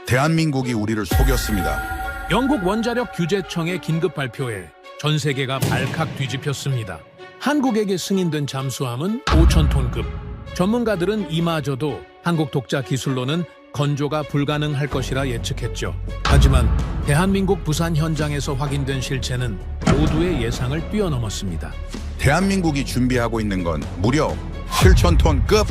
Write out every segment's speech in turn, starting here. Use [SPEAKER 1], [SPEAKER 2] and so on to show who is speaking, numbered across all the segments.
[SPEAKER 1] 대한민국이 우리를 속였습니다.
[SPEAKER 2] 영국 원자력 규제청의 긴급 발표에 전 세계가 발칵 뒤집혔습니다. 한국에게 승인된 잠수함은 5,000톤급. 전문가들은 이마저도 한국 독자 기술로는 건조가 불가능할 것이라 예측했죠. 하지만 대한민국 부산 현장에서 확인된 실체는 모두의 예상을 뛰어넘었습니다.
[SPEAKER 1] 대한민국이 준비하고 있는 건 무려 7,000톤급.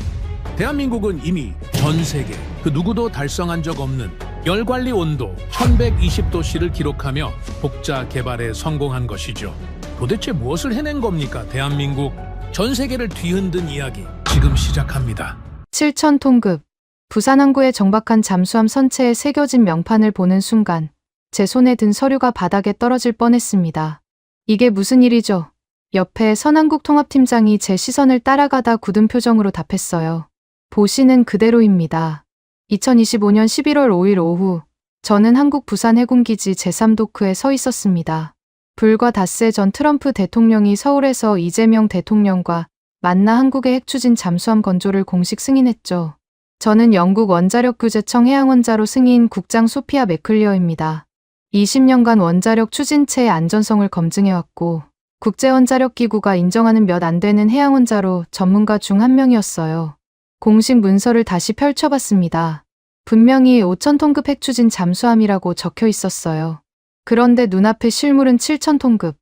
[SPEAKER 2] 대한민국은 이미 전 세계 그 누구도 달성한 적 없는 열관리 온도 1120도씨를 기록하며 독자 개발에 성공한 것이죠. 도대체 무엇을 해낸 겁니까? 대한민국. 전 세계를 뒤흔든 이야기 지금 시작합니다.
[SPEAKER 3] 7,000톤급. 부산 항구에 정박한 잠수함 선체에 새겨진 명판을 보는 순간 제 손에 든 서류가 바닥에 떨어질 뻔했습니다. 이게 무슨 일이죠? 옆에 선한국 통합팀장이 제 시선을 따라가다 굳은 표정으로 답했어요. 보시는 그대로입니다. 2025년 11월 5일 오후 저는 한국 부산 해군기지 제3도크에 서 있었습니다. 불과 닷새 전 트럼프 대통령이 서울에서 이재명 대통령과 만나 한국의 핵추진 잠수함 건조를 공식 승인했죠. 저는 영국 원자력 규제청 해양원자로 승인 국장 소피아 맥클리어입니다. 20년간 원자력 추진체의 안전성을 검증해왔고 국제원자력기구가 인정하는 몇 안 되는 해양원자로 전문가 중 한 명이었어요. 공식 문서를 다시 펼쳐봤습니다. 분명히 5,000톤급 핵추진 잠수함이라고 적혀 있었어요. 그런데 눈앞의 실물은 7,000톤급.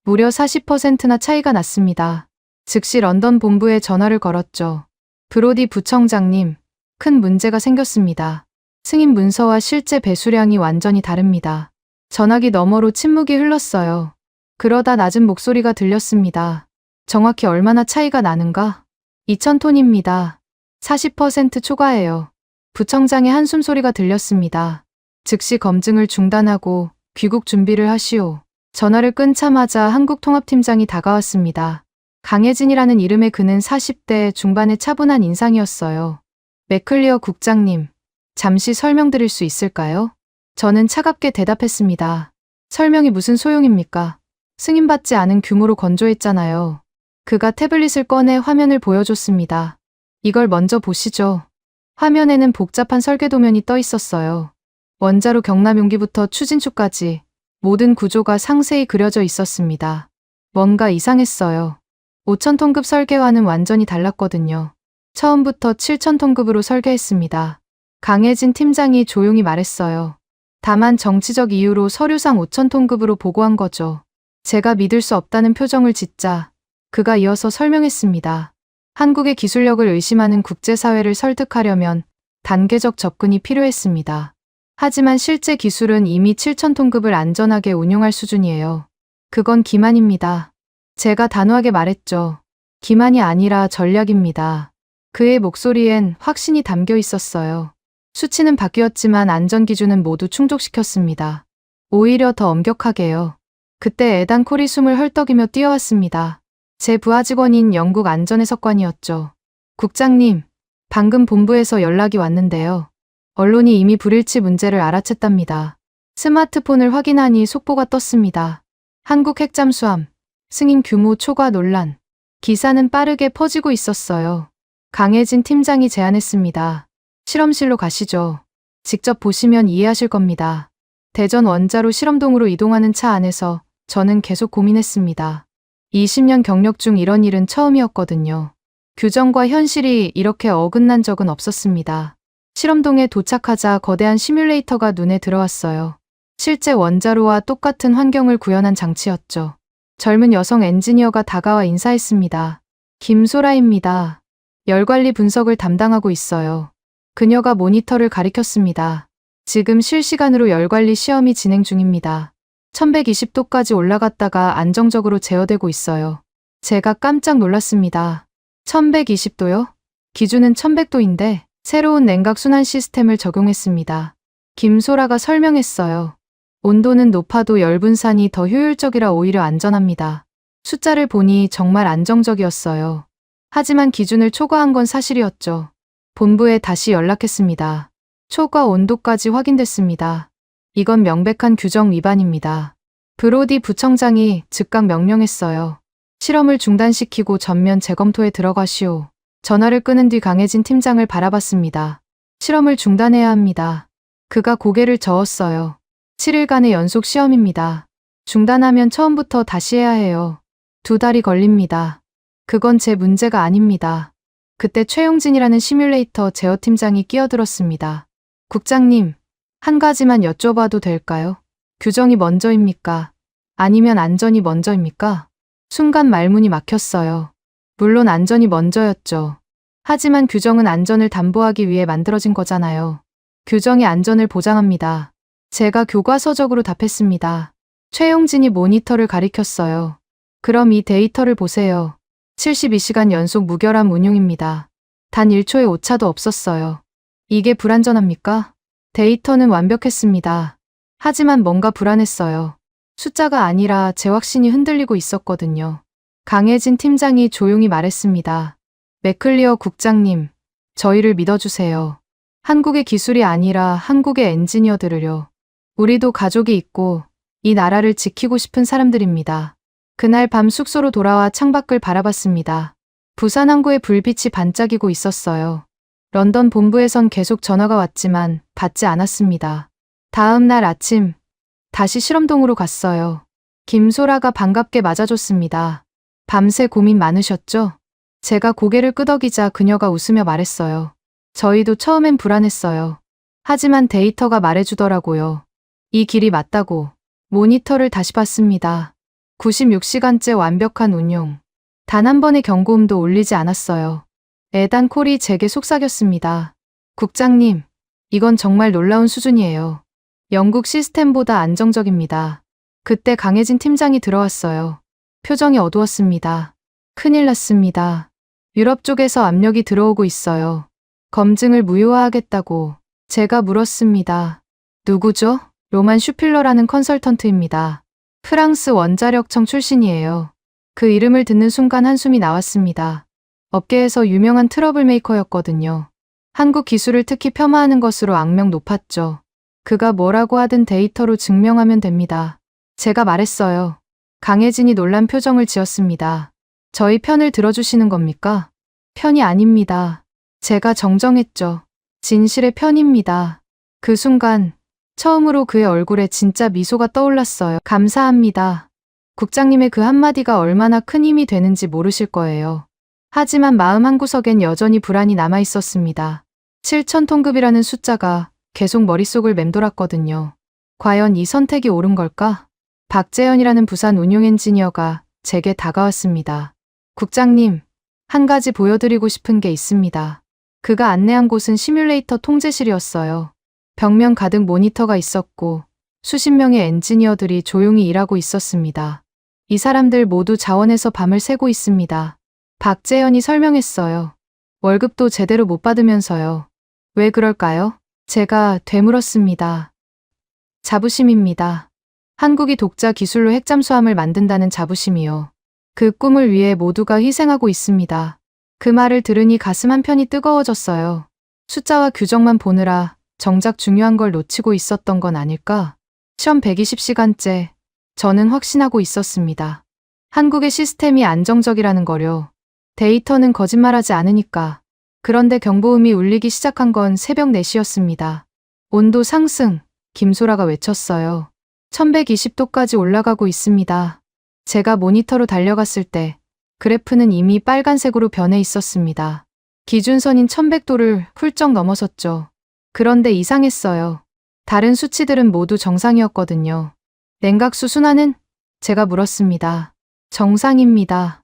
[SPEAKER 3] 무려 40%나 차이가 났습니다. 즉시 런던 본부에 전화를 걸었죠. 브로디 부청장님, 큰 문제가 생겼습니다. 승인 문서와 실제 배수량이 완전히 다릅니다. 전화기 너머로 침묵이 흘렀어요. 그러다 낮은 목소리가 들렸습니다. 정확히 얼마나 차이가 나는가? 2,000톤입니다. 40% 초과해요. 부청장의 한숨 소리가 들렸습니다. 즉시 검증을 중단하고 귀국 준비를 하시오. 전화를 끊자마자 한국통합팀장이 다가왔습니다. 강혜진이라는 이름의 그는 40대 중반의 차분한 인상이었어요. 맥클리어 국장님, 잠시 설명드릴 수 있을까요? 저는 차갑게 대답했습니다. 설명이 무슨 소용입니까? 승인받지 않은 규모로 건조했잖아요. 그가 태블릿을 꺼내 화면을 보여줬습니다. 이걸 먼저 보시죠. 화면에는 복잡한 설계도면이 떠 있었어요. 원자로 경남 용기부터 추진축까지 모든 구조가 상세히 그려져 있었습니다. 뭔가 이상했어요. 5,000톤급 설계와는 완전히 달랐거든요. 처음부터 7,000톤급으로 설계했습니다. 강혜진 팀장이 조용히 말했어요. 다만 정치적 이유로 서류상 5,000톤급으로 보고한 거죠. 제가 믿을 수 없다는 표정을 짓자 그가 이어서 설명했습니다. 한국의 기술력을 의심하는 국제사회를 설득하려면 단계적 접근이 필요했습니다. 하지만 실제 기술은 이미 7,000톤급을 안전하게 운용할 수준이에요. 그건 기만입니다. 제가 단호하게 말했죠. 기만이 아니라 전략입니다. 그의 목소리엔 확신이 담겨 있었어요. 수치는 바뀌었지만 안전기준은 모두 충족시켰습니다. 오히려 더 엄격하게요. 그때 애단콜이 숨을 헐떡이며 뛰어왔습니다. 제 부하 직원인 영국 안전해석관이었죠. 국장님, 방금 본부에서 연락이 왔는데요. 언론이 이미 불일치 문제를 알아챘답니다. 스마트폰을 확인하니 속보가 떴습니다. 한국 핵잠수함, 승인 규모 초과 논란. 기사는 빠르게 퍼지고 있었어요. 강혜진 팀장이 제안했습니다. 실험실로 가시죠. 직접 보시면 이해하실 겁니다. 대전 원자로 실험동으로 이동하는 차 안에서 저는 계속 고민했습니다. 20년 경력 중 이런 일은 처음이었거든요. 규정과 현실이 이렇게 어긋난 적은 없었습니다. 실험동에 도착하자 거대한 시뮬레이터가 눈에 들어왔어요. 실제 원자로와 똑같은 환경을 구현한 장치였죠. 젊은 여성 엔지니어가 다가와 인사했습니다. 김소라입니다. 열관리 분석을 담당하고 있어요. 그녀가 모니터를 가리켰습니다. 지금 실시간으로 열관리 시험이 진행 중입니다. 1120도까지 올라갔다가 안정적으로 제어되고 있어요. 제가 깜짝 놀랐습니다. 1120도요? 기준은 1100도인데 새로운 냉각 순환 시스템을 적용했습니다. 김소라가 설명했어요. 온도는 높아도 열 분산이 더 효율적이라 오히려 안전합니다. 숫자를 보니 정말 안정적이었어요. 하지만 기준을 초과한 건 사실이었죠. 본부에 다시 연락했습니다. 초과 온도까지 확인됐습니다. 이건 명백한 규정 위반입니다. 브로디 부청장이 즉각 명령했어요. 실험을 중단시키고 전면 재검토에 들어가시오. 전화를 끊은 뒤 강혜진 팀장을 바라봤습니다. 실험을 중단해야 합니다. 그가 고개를 저었어요. 7일간의 연속 시험입니다. 중단하면 처음부터 다시 해야 해요. 2달이 걸립니다. 그건 제 문제가 아닙니다. 그때 최용진이라는 시뮬레이터 제어팀장이 끼어들었습니다. 국장님, 한 가지만 여쭤봐도 될까요? 규정이 먼저입니까? 아니면 안전이 먼저입니까? 순간 말문이 막혔어요. 물론 안전이 먼저였죠. 하지만 규정은 안전을 담보하기 위해 만들어진 거잖아요. 규정이 안전을 보장합니다. 제가 교과서적으로 답했습니다. 최용진이 모니터를 가리켰어요. 그럼 이 데이터를 보세요. 72시간 연속 무결함 운용입니다. 단 1초의 오차도 없었어요. 이게 불안전합니까? 데이터는 완벽했습니다. 하지만 뭔가 불안했어요. 숫자가 아니라 제 확신이 흔들리고 있었거든요. 강혜진 팀장이 조용히 말했습니다. 맥클리어 국장님, 저희를 믿어주세요. 한국의 기술이 아니라 한국의 엔지니어들을요. 우리도 가족이 있고 이 나라를 지키고 싶은 사람들입니다. 그날 밤 숙소로 돌아와 창밖을 바라봤습니다. 부산 항구에 불빛이 반짝이고 있었어요. 런던 본부에선 계속 전화가 왔지만 받지 않았습니다. 다음 날 아침 다시 실험동으로 갔어요. 김소라가 반갑게 맞아줬습니다. 밤새 고민 많으셨죠? 제가 고개를 끄덕이자 그녀가 웃으며 말했어요. 저희도 처음엔 불안했어요. 하지만 데이터가 말해주더라고요. 이 길이 맞다고. 모니터를 다시 봤습니다. 96시간째 완벽한 운용. 단 한 번의 경고음도 울리지 않았어요. 에단 콜이 제게 속삭였습니다. 국장님, 이건 정말 놀라운 수준이에요. 영국 시스템보다 안정적입니다. 그때 강혜진 팀장이 들어왔어요. 표정이 어두웠습니다. 큰일 났습니다. 유럽 쪽에서 압력이 들어오고 있어요. 검증을 무효화하겠다고. 제가 물었습니다. 누구죠? 로만 슈필러라는 컨설턴트입니다. 프랑스 원자력청 출신이에요. 그 이름을 듣는 순간 한숨이 나왔습니다. 업계에서 유명한 트러블 메이커였거든요. 한국 기술을 특히 폄하하는 것으로 악명 높았죠. 그가 뭐라고 하든 데이터로 증명하면 됩니다. 제가 말했어요. 강혜진이 놀란 표정을 지었습니다. 저희 편을 들어주시는 겁니까? 편이 아닙니다. 제가 정정했죠. 진실의 편입니다. 그 순간 처음으로 그의 얼굴에 진짜 미소가 떠올랐어요. 감사합니다. 국장님의 그 한마디가 얼마나 큰 힘이 되는지 모르실 거예요. 하지만 마음 한구석엔 여전히 불안이 남아 있었습니다. 7,000톤급이라는 숫자가 계속 머릿속을 맴돌았거든요. 과연 이 선택이 옳은 걸까? 박재현이라는 부산 운용 엔지니어가 제게 다가왔습니다. 국장님, 한 가지 보여드리고 싶은 게 있습니다. 그가 안내한 곳은 시뮬레이터 통제실이었어요. 벽면 가득 모니터가 있었고 수십 명의 엔지니어들이 조용히 일하고 있었습니다. 이 사람들 모두 자원에서 밤을 새고 있습니다. 박재현이 설명했어요. 월급도 제대로 못 받으면서요. 왜 그럴까요? 제가 되물었습니다. 자부심입니다. 한국이 독자 기술로 핵잠수함을 만든다는 자부심이요. 그 꿈을 위해 모두가 희생하고 있습니다. 그 말을 들으니 가슴 한편이 뜨거워졌어요. 숫자와 규정만 보느라 정작 중요한 걸 놓치고 있었던 건 아닐까? 시험 120시간째 저는 확신하고 있었습니다. 한국의 시스템이 안정적이라는 거요. 데이터는 거짓말하지 않으니까. 그런데 경보음이 울리기 시작한 건 새벽 4시였습니다. 온도 상승, 김소라가 외쳤어요. 1120도까지 올라가고 있습니다. 제가 모니터로 달려갔을 때 그래프는 이미 빨간색으로 변해 있었습니다. 기준선인 1100도를 훌쩍 넘어섰죠. 그런데 이상했어요. 다른 수치들은 모두 정상이었거든요. 냉각수 순환은? 제가 물었습니다. 정상입니다.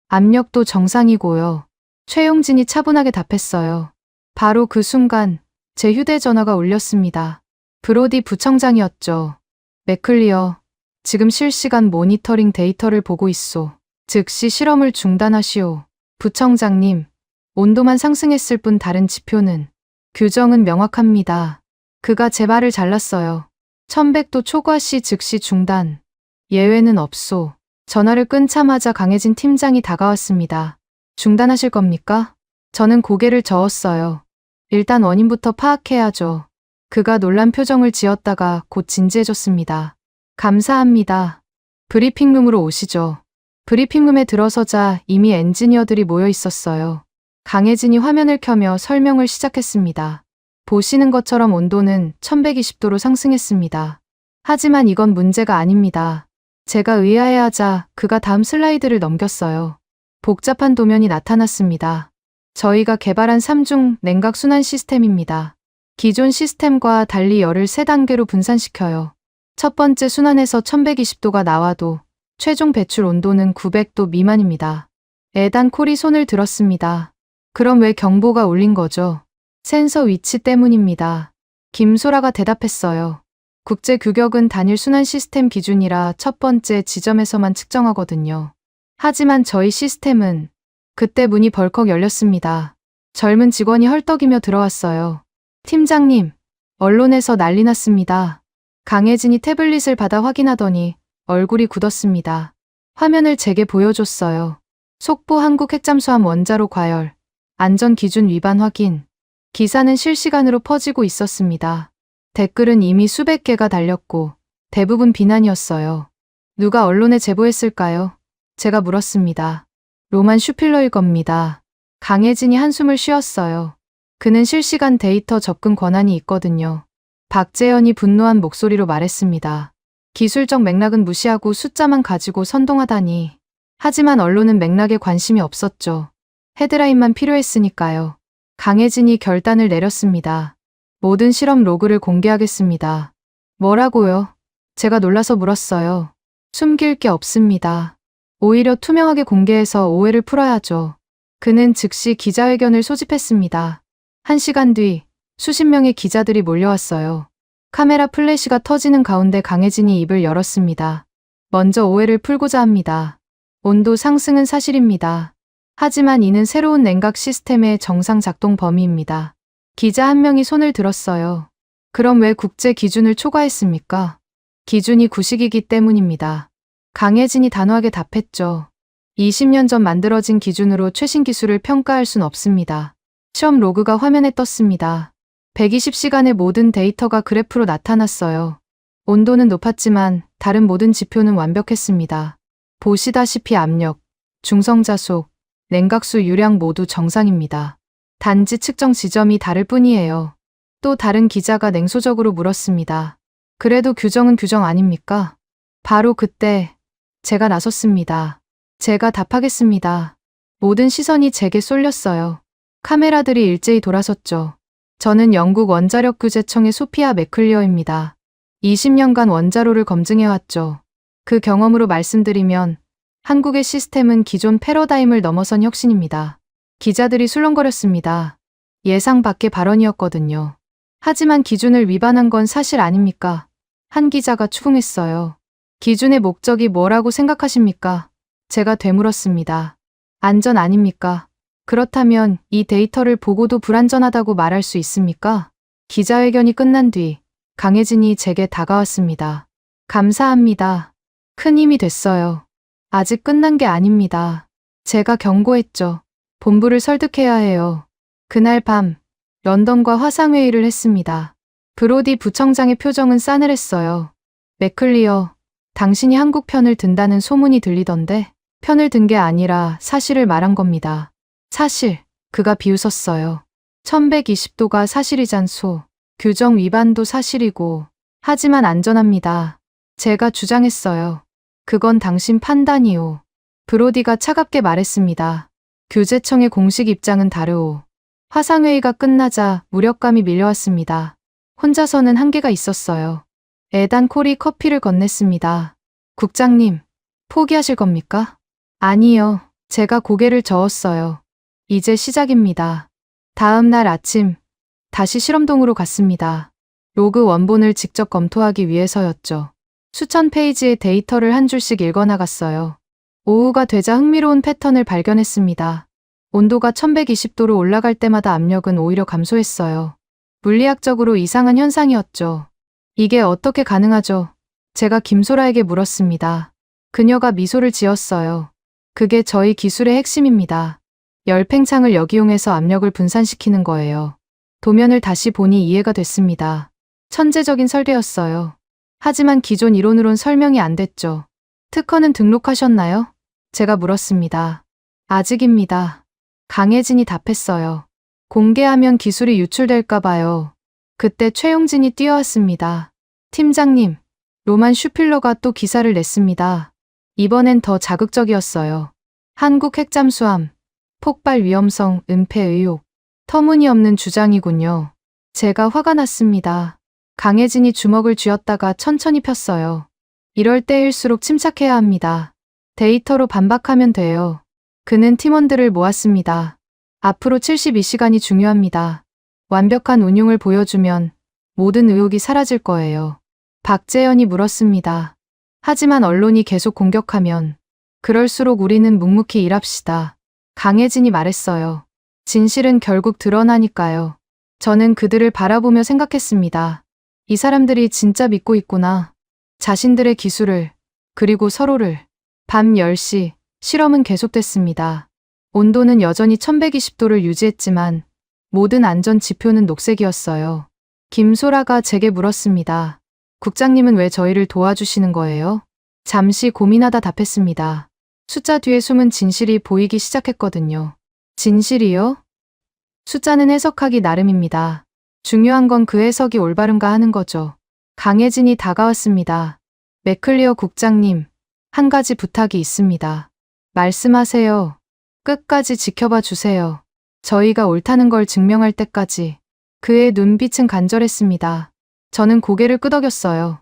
[SPEAKER 3] 압력도 정상이고요. 최용진이 차분하게 답했어요. 바로 그 순간 제 휴대전화가 울렸습니다. 브로디 부청장이었죠. 맥클리어, 지금 실시간 모니터링 데이터를 보고 있소. 즉시 실험을 중단하시오. 부청장님, 온도만 상승했을 뿐 다른 지표는. 규정은 명확합니다. 그가 제 말을 잘랐어요. 1100도 초과 시 즉시 중단. 예외는 없소. 전화를 끊자마자 강혜진 팀장이 다가왔습니다. 중단하실 겁니까? 저는 고개를 저었어요. 일단 원인부터 파악해야죠. 그가 놀란 표정을 지었다가 곧 진지해졌습니다. 감사합니다. 브리핑룸으로 오시죠. 브리핑룸에 들어서자 이미 엔지니어들이 모여 있었어요. 강혜진이 화면을 켜며 설명을 시작했습니다. 보시는 것처럼 온도는 1120도로 상승했습니다. 하지만 이건 문제가 아닙니다. 제가 의아해하자 그가 다음 슬라이드를 넘겼어요. 복잡한 도면이 나타났습니다. 저희가 개발한 3중 냉각 순환 시스템입니다. 기존 시스템과 달리 열을 3단계로 분산시켜요. 첫 번째 순환에서 1120도가 나와도 최종 배출 온도는 900도 미만입니다. 에단 콜이 손을 들었습니다. 그럼 왜 경보가 울린 거죠? 센서 위치 때문입니다. 김소라가 대답했어요. 국제 규격은 단일 순환 시스템 기준이라 첫 번째 지점에서만 측정하거든요. 하지만 저희 시스템은 그때 문이 벌컥 열렸습니다. 젊은 직원이 헐떡이며 들어왔어요. 팀장님, 언론에서 난리 났습니다. 강혜진이 태블릿을 받아 확인하더니 얼굴이 굳었습니다. 화면을 제게 보여줬어요. 속보 한국 핵잠수함 원자로 과열, 안전기준 위반 확인. 기사는 실시간으로 퍼지고 있었습니다. 댓글은 이미 수백 개가 달렸고 대부분 비난이었어요. 누가 언론에 제보했을까요? 제가 물었습니다. 로만 슈필러일 겁니다. 강혜진이 한숨을 쉬었어요. 그는 실시간 데이터 접근 권한이 있거든요. 박재현이 분노한 목소리로 말했습니다. 기술적 맥락은 무시하고 숫자만 가지고 선동하다니. 하지만 언론은 맥락에 관심이 없었죠. 헤드라인만 필요했으니까요. 강혜진이 결단을 내렸습니다. 모든 실험 로그를 공개하겠습니다. 뭐라고요? 제가 놀라서 물었어요. 숨길 게 없습니다. 오히려 투명하게 공개해서 오해를 풀어야죠. 그는 즉시 기자회견을 소집했습니다. 1시간 뒤 수십 명의 기자들이 몰려왔어요. 카메라 플래시가 터지는 가운데 강혜진이 입을 열었습니다. 먼저 오해를 풀고자 합니다. 온도 상승은 사실입니다. 하지만 이는 새로운 냉각 시스템의 정상 작동 범위입니다. 기자 한 명이 손을 들었어요. 그럼 왜 국제 기준을 초과했습니까? 기준이 구식이기 때문입니다. 강혜진이 단호하게 답했죠. 20년 전 만들어진 기준으로 최신 기술을 평가할 순 없습니다. 시험 로그가 화면에 떴습니다. 120시간의 모든 데이터가 그래프로 나타났어요. 온도는 높았지만 다른 모든 지표는 완벽했습니다. 보시다시피 압력, 중성자속, 냉각수 유량 모두 정상입니다. 단지 측정 지점이 다를 뿐이에요. 또 다른 기자가 냉소적으로 물었습니다. 그래도 규정은 규정 아닙니까? 바로 그때 제가 나섰습니다. 제가 답하겠습니다. 모든 시선이 제게 쏠렸어요. 카메라들이 일제히 돌아섰죠. 저는 영국 원자력 규제청의 소피아 맥클리어입니다. 20년간 원자로를 검증해왔죠. 그 경험으로 말씀드리면 한국의 시스템은 기존 패러다임을 넘어선 혁신입니다. 기자들이 술렁거렸습니다. 예상 밖의 발언이었거든요. 하지만 기준을 위반한 건 사실 아닙니까? 한 기자가 추궁했어요. 기준의 목적이 뭐라고 생각하십니까? 제가 되물었습니다. 안전 아닙니까? 그렇다면 이 데이터를 보고도 불안전하다고 말할 수 있습니까? 기자회견이 끝난 뒤 강혜진이 제게 다가왔습니다. 감사합니다. 큰 힘이 됐어요. 아직 끝난 게 아닙니다. 제가 경고했죠. 본부를 설득해야 해요. 그날 밤 런던과 화상회의를 했습니다. 브로디 부청장의 표정은 싸늘했어요. 맥클리어, 당신이 한국 편을 든다는 소문이 들리던데 편을 든 게 아니라 사실을 말한 겁니다. 사실, 그가 비웃었어요. 1120도가 사실이잖소. 규정 위반도 사실이고, 하지만 안전합니다. 제가 주장했어요. 그건 당신 판단이오. 브로디가 차갑게 말했습니다. 규제청의 공식 입장은 다르오. 화상회의가 끝나자 무력감이 밀려왔습니다. 혼자서는 한계가 있었어요. 에단 콜이 커피를 건넸습니다. 국장님, 포기하실 겁니까? 아니요. 제가 고개를 저었어요. 이제 시작입니다. 다음 날 아침, 다시 실험동으로 갔습니다. 로그 원본을 직접 검토하기 위해서였죠. 수천 페이지의 데이터를 한 줄씩 읽어나갔어요. 오후가 되자 흥미로운 패턴을 발견했습니다. 온도가 1120도로 올라갈 때마다 압력은 오히려 감소했어요. 물리학적으로 이상한 현상이었죠. 이게 어떻게 가능하죠? 제가 김소라에게 물었습니다. 그녀가 미소를 지었어요. 그게 저희 기술의 핵심입니다. 열팽창을 역이용해서 압력을 분산시키는 거예요. 도면을 다시 보니 이해가 됐습니다. 천재적인 설계였어요. 하지만 기존 이론으론 설명이 안 됐죠. 특허는 등록하셨나요? 제가 물었습니다. 아직입니다. 강혜진이 답했어요. 공개하면 기술이 유출될까 봐요. 그때 최용진이 뛰어왔습니다. 팀장님, 로만 슈필러가 또 기사를 냈습니다. 이번엔 더 자극적이었어요. 한국 핵잠수함, 폭발 위험성 은폐 의혹. 터무니없는 주장이군요. 제가 화가 났습니다. 강혜진이 주먹을 쥐었다가 천천히 폈어요. 이럴 때일수록 침착해야 합니다. 데이터로 반박하면 돼요. 그는 팀원들을 모았습니다. 앞으로 72시간이 중요합니다. 완벽한 운용을 보여주면 모든 의혹이 사라질 거예요. 박재현이 물었습니다. 하지만 언론이 계속 공격하면 그럴수록 우리는 묵묵히 일합시다. 강혜진이 말했어요. 진실은 결국 드러나니까요. 저는 그들을 바라보며 생각했습니다. 이 사람들이 진짜 믿고 있구나. 자신들의 기술을, 그리고 서로를. 밤 10시, 실험은 계속됐습니다. 온도는 여전히 1120도를 유지했지만 모든 안전 지표는 녹색이었어요. 김소라가 제게 물었습니다. 국장님은 왜 저희를 도와주시는 거예요? 잠시 고민하다 답했습니다. 숫자 뒤에 숨은 진실이 보이기 시작했거든요. 진실이요? 숫자는 해석하기 나름입니다. 중요한 건 그 해석이 올바른가 하는 거죠. 강혜진이 다가왔습니다. 맥클리어 국장님, 한 가지 부탁이 있습니다. 말씀하세요. 끝까지 지켜봐 주세요. 저희가 옳다는 걸 증명할 때까지. 그의 눈빛은 간절했습니다. 저는 고개를 끄덕였어요.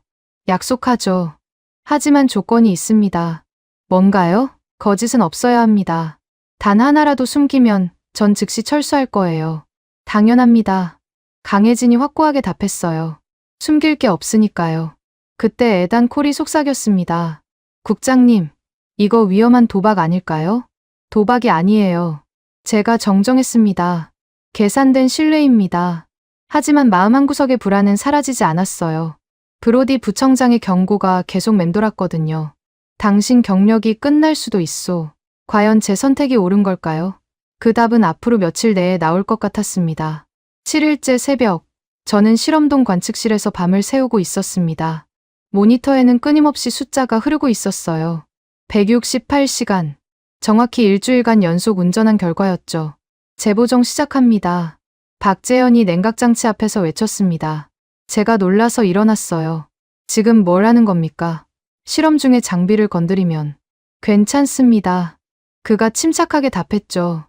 [SPEAKER 3] 약속하죠. 하지만 조건이 있습니다. 뭔가요? 거짓은 없어야 합니다. 단 하나라도 숨기면 전 즉시 철수할 거예요. 당연합니다. 강혜진이 확고하게 답했어요. 숨길 게 없으니까요. 그때 에단 콜이 속삭였습니다. 국장님, 이거 위험한 도박 아닐까요? 도박이 아니에요. 제가 정정했습니다. 계산된 신뢰입니다. 하지만 마음 한구석의 불안은 사라지지 않았어요. 브로디 부청장의 경고가 계속 맴돌았거든요. 당신 경력이 끝날 수도 있소. 과연 제 선택이 옳은 걸까요? 그 답은 앞으로 며칠 내에 나올 것 같았습니다. 7일째 새벽, 저는 실험동 관측실에서 밤을 새우고 있었습니다. 모니터에는 끊임없이 숫자가 흐르고 있었어요. 168시간. 정확히 일주일간 연속 운전한 결과였죠. 재보정 시작합니다. 박재현이 냉각장치 앞에서 외쳤습니다. 제가 놀라서 일어났어요. 지금 뭘 하는 겁니까? 실험 중에 장비를 건드리면. 괜찮습니다. 그가 침착하게 답했죠.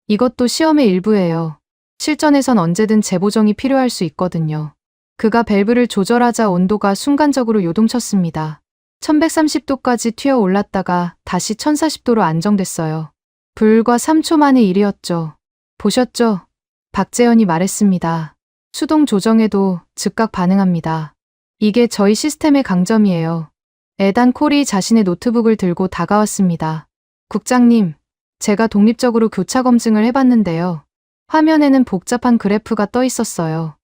[SPEAKER 3] 이것도 시험의 일부예요. 실전에선 언제든 재보정이 필요할 수 있거든요. 그가 밸브를 조절하자 온도가 순간적으로 요동쳤습니다. 1130도까지 튀어 올랐다가 다시 1040도로 안정됐어요. 불과 3초 만의 일이었죠. 보셨죠? 박재현이 말했습니다. 수동 조정에도 즉각 반응합니다. 이게 저희 시스템의 강점이에요. 에단 콜이 자신의 노트북을 들고 다가왔습니다. 국장님, 제가 독립적으로 교차 검증을 해봤는데요. 화면에는 복잡한 그래프가 떠 있었어요.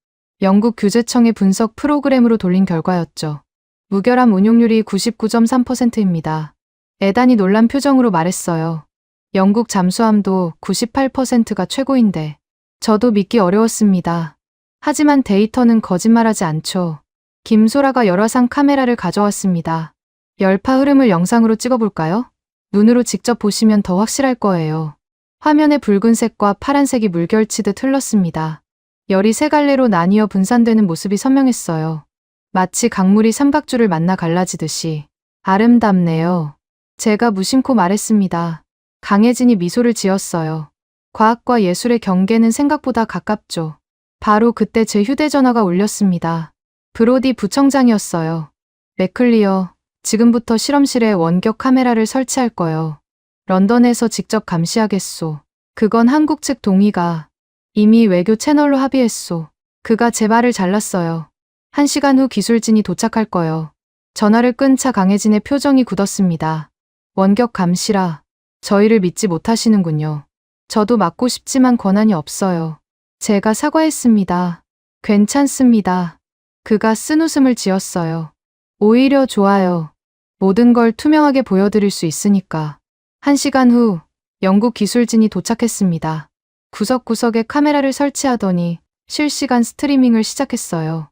[SPEAKER 3] 영국 규제청의 분석 프로그램으로 돌린 결과였죠. 무결함 운용률이 99.3%입니다. 에단이 놀란 표정으로 말했어요. 영국 잠수함도 98%가 최고인데. 저도 믿기 어려웠습니다. 하지만 데이터는 거짓말하지 않죠. 김소라가 열화상 카메라를 가져왔습니다. 열파 흐름을 영상으로 찍어볼까요? 눈으로 직접 보시면 더 확실할 거예요. 화면의 붉은색과 파란색이 물결치듯 흘렀습니다. 열이 세 갈래로 나뉘어 분산되는 모습이 선명했어요. 마치 강물이 삼각줄을 만나 갈라지듯이. 아름답네요. 제가 무심코 말했습니다. 강혜진이 미소를 지었어요. 과학과 예술의 경계는 생각보다 가깝죠. 바로 그때 제 휴대전화가 울렸습니다. 브로디 부청장이었어요. 맥클리어, 지금부터 실험실에 원격 카메라를 설치할 거요. 런던에서 직접 감시하겠소. 그건 한국 측 동의가 이미 외교 채널로 합의했소. 그가 제 말을 잘랐어요. 1시간 후 기술진이 도착할 거요. 전화를 끈 차 강혜진의 표정이 굳었습니다. 원격 감시라. 저희를 믿지 못하시는군요. 저도 맡고 싶지만 권한이 없어요. 제가 사과했습니다. 괜찮습니다. 그가 쓴웃음을 지었어요. 오히려 좋아요. 모든 걸 투명하게 보여드릴 수 있으니까. 1시간 후 영국 기술진이 도착했습니다. 구석구석에 카메라를 설치하더니 실시간 스트리밍을 시작했어요.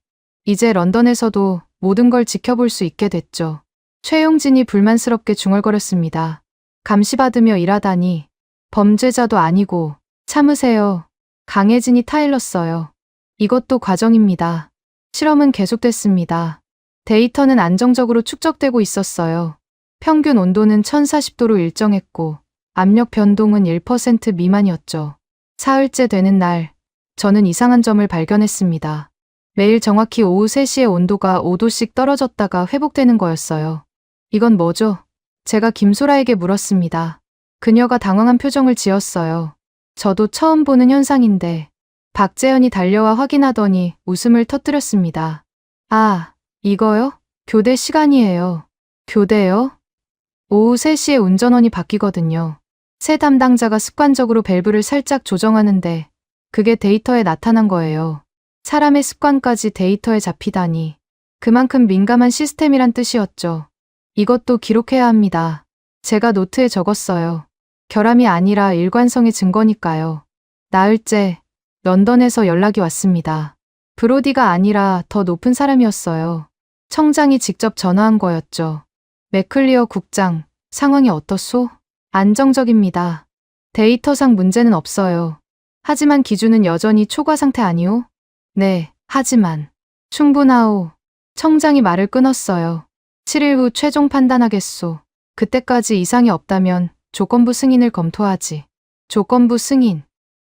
[SPEAKER 3] 이제 런던에서도 모든 걸 지켜볼 수 있게 됐죠. 최용진이 불만스럽게 중얼거렸습니다. 감시받으며 일하다니. 범죄자도 아니고. 참으세요. 강혜진이 타일렀어요. 이것도 과정입니다. 실험은 계속됐습니다. 데이터는 안정적으로 축적되고 있었어요. 평균 온도는 1040도로 일정했고 압력 변동은 1% 미만이었죠. 사흘째 되는 날, 저는 이상한 점을 발견했습니다. 매일 정확히 오후 3시에 온도가 5도씩 떨어졌다가 회복되는 거였어요. 이건 뭐죠? 제가 김소라에게 물었습니다. 그녀가 당황한 표정을 지었어요. 저도 처음 보는 현상인데 박재현이 달려와 확인하더니 웃음을 터뜨렸습니다. 아, 이거요? 교대 시간이에요. 교대요? 오후 3시에 운전원이 바뀌거든요. 새 담당자가 습관적으로 밸브를 살짝 조정하는데 그게 데이터에 나타난 거예요. 사람의 습관까지 데이터에 잡히다니. 그만큼 민감한 시스템이란 뜻이었죠. 이것도 기록해야 합니다. 제가 노트에 적었어요. 결함이 아니라 일관성의 증거니까요. 나흘째, 런던에서 연락이 왔습니다. 브로디가 아니라 더 높은 사람이었어요. 청장이 직접 전화한 거였죠. 맥클리어 국장, 상황이 어떻소? 안정적입니다. 데이터상 문제는 없어요. 하지만 기준은 여전히 초과 상태 아니오? 네, 하지만. 충분하오. 청장이 말을 끊었어요. 7일 후 최종 판단하겠소. 그때까지 이상이 없다면 조건부 승인을 검토하지. 조건부 승인.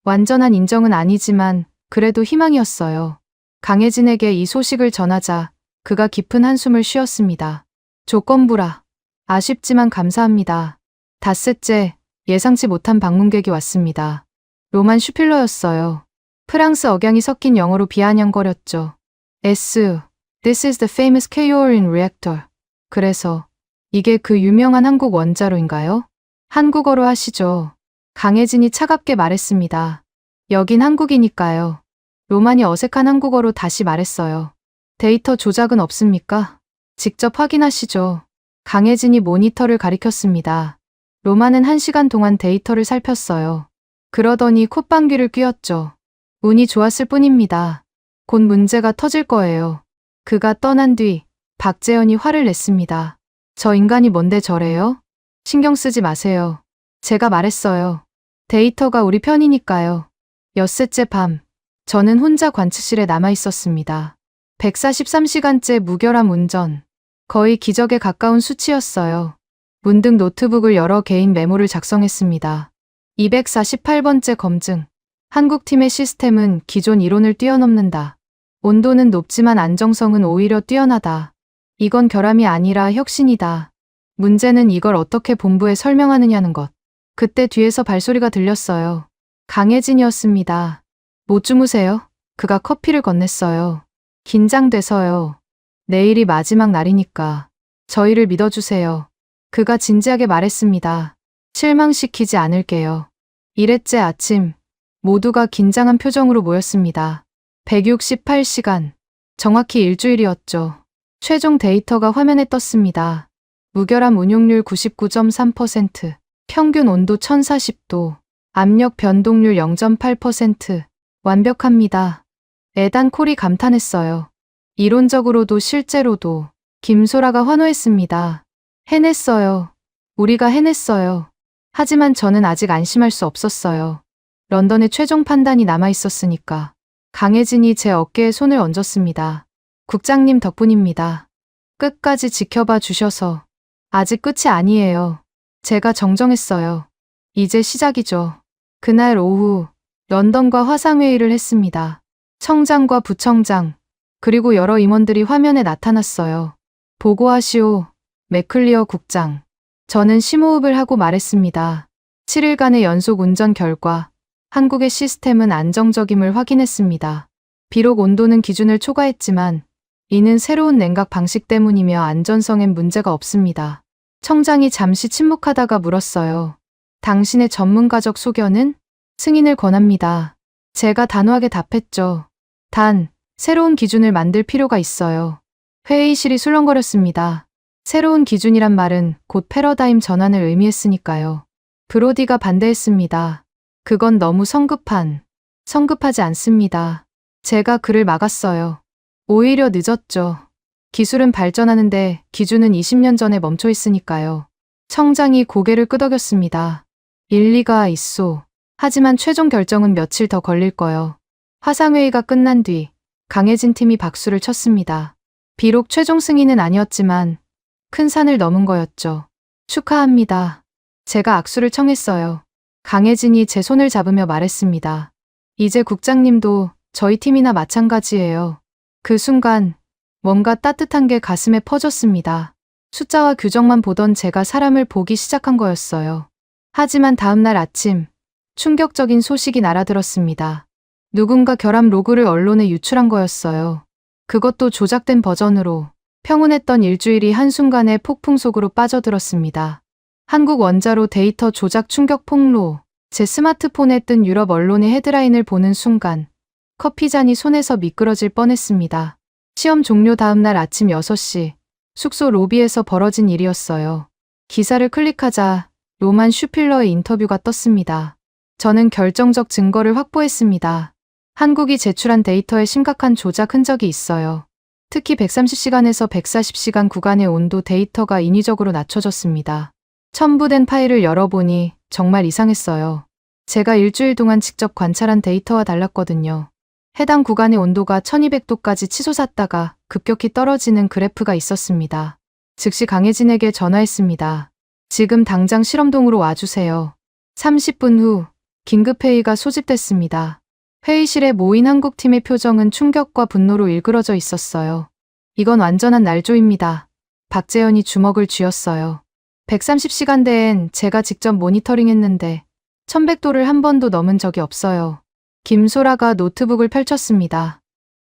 [SPEAKER 3] 완전한 인정은 아니지만 그래도 희망이었어요. 강혜진에게 이 소식을 전하자 그가 깊은 한숨을 쉬었습니다. 조건부라. 아쉽지만 감사합니다. 닷새째 예상치 못한 방문객이 왔습니다. 로만 슈필러였어요. 프랑스 억양이 섞인 영어로 비아냥거렸죠. This is the famous Keorin reactor. 그래서 이게 그 유명한 한국 원자로인가요? 한국어로 하시죠. 강혜진이 차갑게 말했습니다. 여긴 한국이니까요. 로만이 어색한 한국어로 다시 말했어요. 데이터 조작은 없습니까? 직접 확인하시죠. 강혜진이 모니터를 가리켰습니다. 로만은 1시간 동안 데이터를 살폈어요. 그러더니 콧방귀를 뀌었죠. 운이 좋았을 뿐입니다. 곧 문제가 터질 거예요. 그가 떠난 뒤 박재현이 화를 냈습니다. 저 인간이 뭔데 저래요? 신경 쓰지 마세요. 제가 말했어요. 데이터가 우리 편이니까요. 엿새째 밤, 저는 혼자 관측실에 남아 있었습니다. 143시간째 무결함 운전. 거의 기적에 가까운 수치였어요. 문득 노트북을 열어 개인 메모를 작성했습니다. 248번째 검증. 한국팀의 시스템은 기존 이론을 뛰어넘는다. 온도는 높지만 안정성은 오히려 뛰어나다. 이건 결함이 아니라 혁신이다. 문제는 이걸 어떻게 본부에 설명하느냐는 것. 그때 뒤에서 발소리가 들렸어요. 강혜진이었습니다. 못 주무세요? 그가 커피를 건넸어요. 긴장돼서요. 내일이 마지막 날이니까 저희를 믿어주세요. 그가 진지하게 말했습니다. 실망시키지 않을게요. 1회째 아침, 모두가 긴장한 표정으로 모였습니다. 168시간, 정확히 일주일이었죠. 최종 데이터가 화면에 떴습니다. 무결함 운용률 99.3%, 평균 온도 1040도, 압력 변동률 0.8%, 완벽합니다. 에단 콜이 감탄했어요. 이론적으로도 실제로도. 김소라가 환호했습니다. 해냈어요. 우리가 해냈어요. 하지만 저는 아직 안심할 수 없었어요. 런던의 최종 판단이 남아 있었으니까. 강혜진이 제 어깨에 손을 얹었습니다. 국장님 덕분입니다. 끝까지 지켜봐 주셔서. 아직 끝이 아니에요. 제가 정정했어요. 이제 시작이죠. 그날 오후 런던과 화상회의를 했습니다. 청장과 부청장, 그리고 여러 임원들이 화면에 나타났어요. 보고하시오, 맥클리어 국장. 저는 심호흡을 하고 말했습니다. 7일간의 연속 운전 결과 한국의 시스템은 안정적임을 확인했습니다. 비록 온도는 기준을 초과했지만 이는 새로운 냉각 방식 때문이며 안전성엔 문제가 없습니다. 청장이 잠시 침묵하다가 물었어요. 당신의 전문가적 소견은? 승인을 권합니다. 제가 단호하게 답했죠. 단, 새로운 기준을 만들 필요가 있어요. 회의실이 술렁거렸습니다. 새로운 기준이란 말은 곧 패러다임 전환을 의미했으니까요. 브로디가 반대했습니다. 그건 너무 성급하지 않습니다. 제가 그를 막았어요. 오히려 늦었죠. 기술은 발전하는데 기준은 20년 전에 멈춰 있으니까요. 청장이 고개를 끄덕였습니다. 일리가 있소. 하지만 최종 결정은 며칠 더 걸릴 거요. 화상회의가 끝난 뒤 강혜진 팀이 박수를 쳤습니다. 비록 최종 승인은 아니었지만 큰 산을 넘은 거였죠. 축하합니다. 제가 악수를 청했어요. 강혜진이 제 손을 잡으며 말했습니다. 이제 국장님도 저희 팀이나 마찬가지예요. 그 순간 뭔가 따뜻한 게 가슴에 퍼졌습니다. 숫자와 규정만 보던 제가 사람을 보기 시작한 거였어요. 하지만 다음날 아침 충격적인 소식이 날아들었습니다. 누군가 결함 로그를 언론에 유출한 거였어요. 그것도 조작된 버전으로. 평온했던 일주일이 한순간에 폭풍 속으로 빠져들었습니다. 한국 원자로 데이터 조작 충격 폭로. 제 스마트폰에 뜬 유럽 언론의 헤드라인을 보는 순간 커피잔이 손에서 미끄러질 뻔했습니다. 시험 종료 다음날 아침 6시 숙소 로비에서 벌어진 일이었어요. 기사를 클릭하자 로만 슈필러의 인터뷰가 떴습니다. 저는 결정적 증거를 확보했습니다. 한국이 제출한 데이터에 심각한 조작 흔적이 있어요. 특히 130시간에서 140시간 구간의 온도 데이터가 인위적으로 낮춰졌습니다. 첨부된 파일을 열어보니 정말 이상했어요. 제가 일주일 동안 직접 관찰한 데이터와 달랐거든요. 해당 구간의 온도가 1200도까지 치솟았다가 급격히 떨어지는 그래프가 있었습니다. 즉시 강혜진에게 전화했습니다. 지금 당장 실험동으로 와주세요. 30분 후 긴급회의가 소집됐습니다. 회의실에 모인 한국팀의 표정은 충격과 분노로 일그러져 있었어요. 이건 완전한 날조입니다. 박재현이 주먹을 쥐었어요. 130시간대엔 제가 직접 모니터링했는데 1100도를 한 번도 넘은 적이 없어요. 김소라가 노트북을 펼쳤습니다.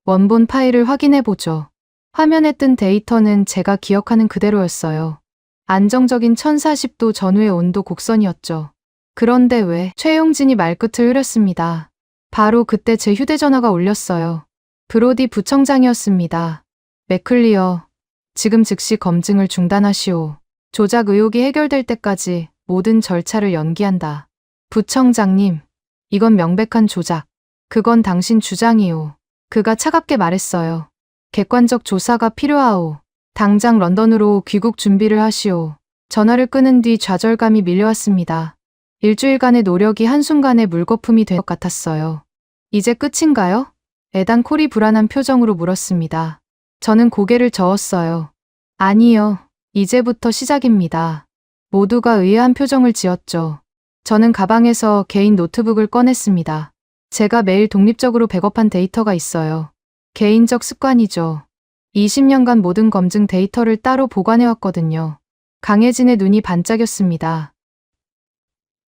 [SPEAKER 3] 원본 파일을 확인해보죠. 화면에 뜬 데이터는 제가 기억하는 그대로였어요. 안정적인 1040도 전후의 온도 곡선이었죠. 그런데 왜? 최용진이 말끝을 흐렸습니다. 바로 그때 제 휴대전화가 울렸어요. 브로디 부청장이었습니다. 맥클리어, 지금 즉시 검증을 중단하시오. 조작 의혹이 해결될 때까지 모든 절차를 연기한다. 부청장님, 이건 명백한 조작. 그건 당신 주장이오. 그가 차갑게 말했어요. 객관적 조사가 필요하오. 당장 런던으로 귀국 준비를 하시오. 전화를 끊은 뒤 좌절감이 밀려왔습니다. 일주일간의 노력이 한순간에 물거품이 된 것 같았어요. 이제 끝인가요? 에단 콜이 불안한 표정으로 물었습니다. 저는 고개를 저었어요. 아니요. 이제부터 시작입니다. 모두가 의아한 표정을 지었죠. 저는 가방에서 개인 노트북을 꺼냈습니다. 제가 매일 독립적으로 백업한 데이터가 있어요. 개인적 습관이죠. 20년간 모든 검증 데이터를 따로 보관해왔거든요. 강혜진의 눈이 반짝였습니다.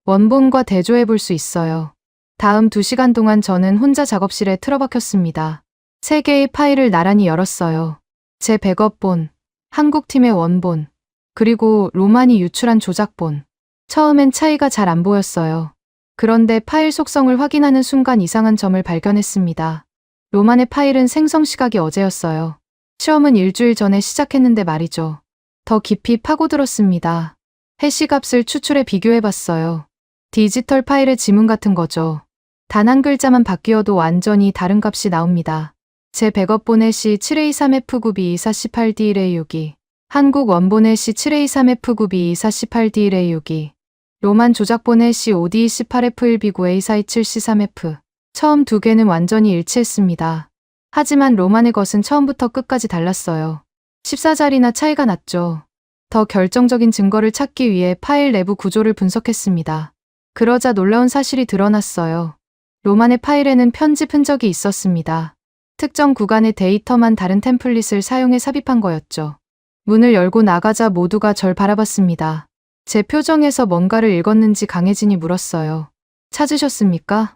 [SPEAKER 3] 원본과 대조해 볼 수 있어요. 다음 2시간 동안 저는 혼자 작업실에 틀어박혔습니다. 3개의 파일을 나란히 열었어요. 제 백업본, 한국팀의 원본, 그리고 로만이 유출한 조작본. 처음엔 차이가 잘 안 보였어요. 그런데 파일 속성을 확인하는 순간 이상한 점을 발견했습니다. 로만의 파일은 생성 시각이 어제였어요. 시험은 일주일 전에 시작했는데 말이죠. 더 깊이 파고들었습니다. 해시값을 추출해 비교해봤어요. 디지털 파일의 지문 같은 거죠. 단 한 글자만 바뀌어도 완전히 다른 값이 나옵니다. 제 백업본 해시 7A3F9B2418D1A6이, 한국 원본 해시 7A3F9B2418D1A6이, 로만 조작본 해시 5D18F1B9A427C3F. 처음 두 개는 완전히 일치했습니다. 하지만 로만의 것은 처음부터 끝까지 달랐어요. 14자리나 차이가 났죠. 더 결정적인 증거를 찾기 위해 파일 내부 구조를 분석했습니다. 그러자 놀라운 사실이 드러났어요. 로만의 파일에는 편집 흔적이 있었습니다. 특정 구간의 데이터만 다른 템플릿을 사용해 삽입한 거였죠. 문을 열고 나가자 모두가 절 바라봤습니다. 제 표정에서 뭔가를 읽었는지 강혜진이 물었어요. 찾으셨습니까?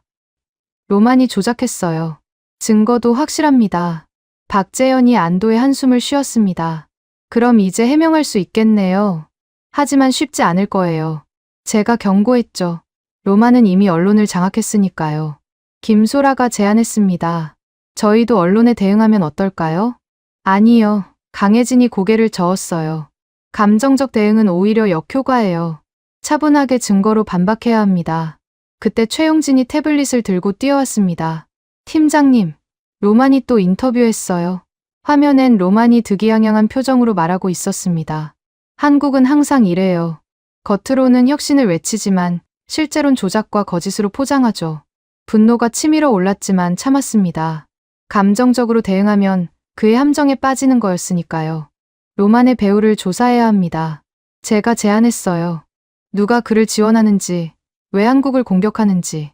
[SPEAKER 3] 로만이 조작했어요. 증거도 확실합니다. 박재현이 안도의 한숨을 쉬었습니다. 그럼 이제 해명할 수 있겠네요. 하지만 쉽지 않을 거예요. 제가 경고했죠. 로만은 이미 언론을 장악했으니까요. 김소라가 제안했습니다. 저희도 언론에 대응하면 어떨까요? 아니요. 강혜진이 고개를 저었어요. 감정적 대응은 오히려 역효과예요. 차분하게 증거로 반박해야 합니다. 그때 최용진이 태블릿을 들고 뛰어왔습니다. 팀장님, 로만이 또 인터뷰했어요. 화면엔 로만이 득이양양한 표정으로 말하고 있었습니다. 한국은 항상 이래요. 겉으로는 혁신을 외치지만 실제론 조작과 거짓으로 포장하죠. 분노가 치밀어 올랐지만 참았습니다. 감정적으로 대응하면 그의 함정에 빠지는 거였으니까요. 로만의 배우를 조사해야 합니다. 제가 제안했어요. 누가 그를 지원하는지, 왜 한국을 공격하는지.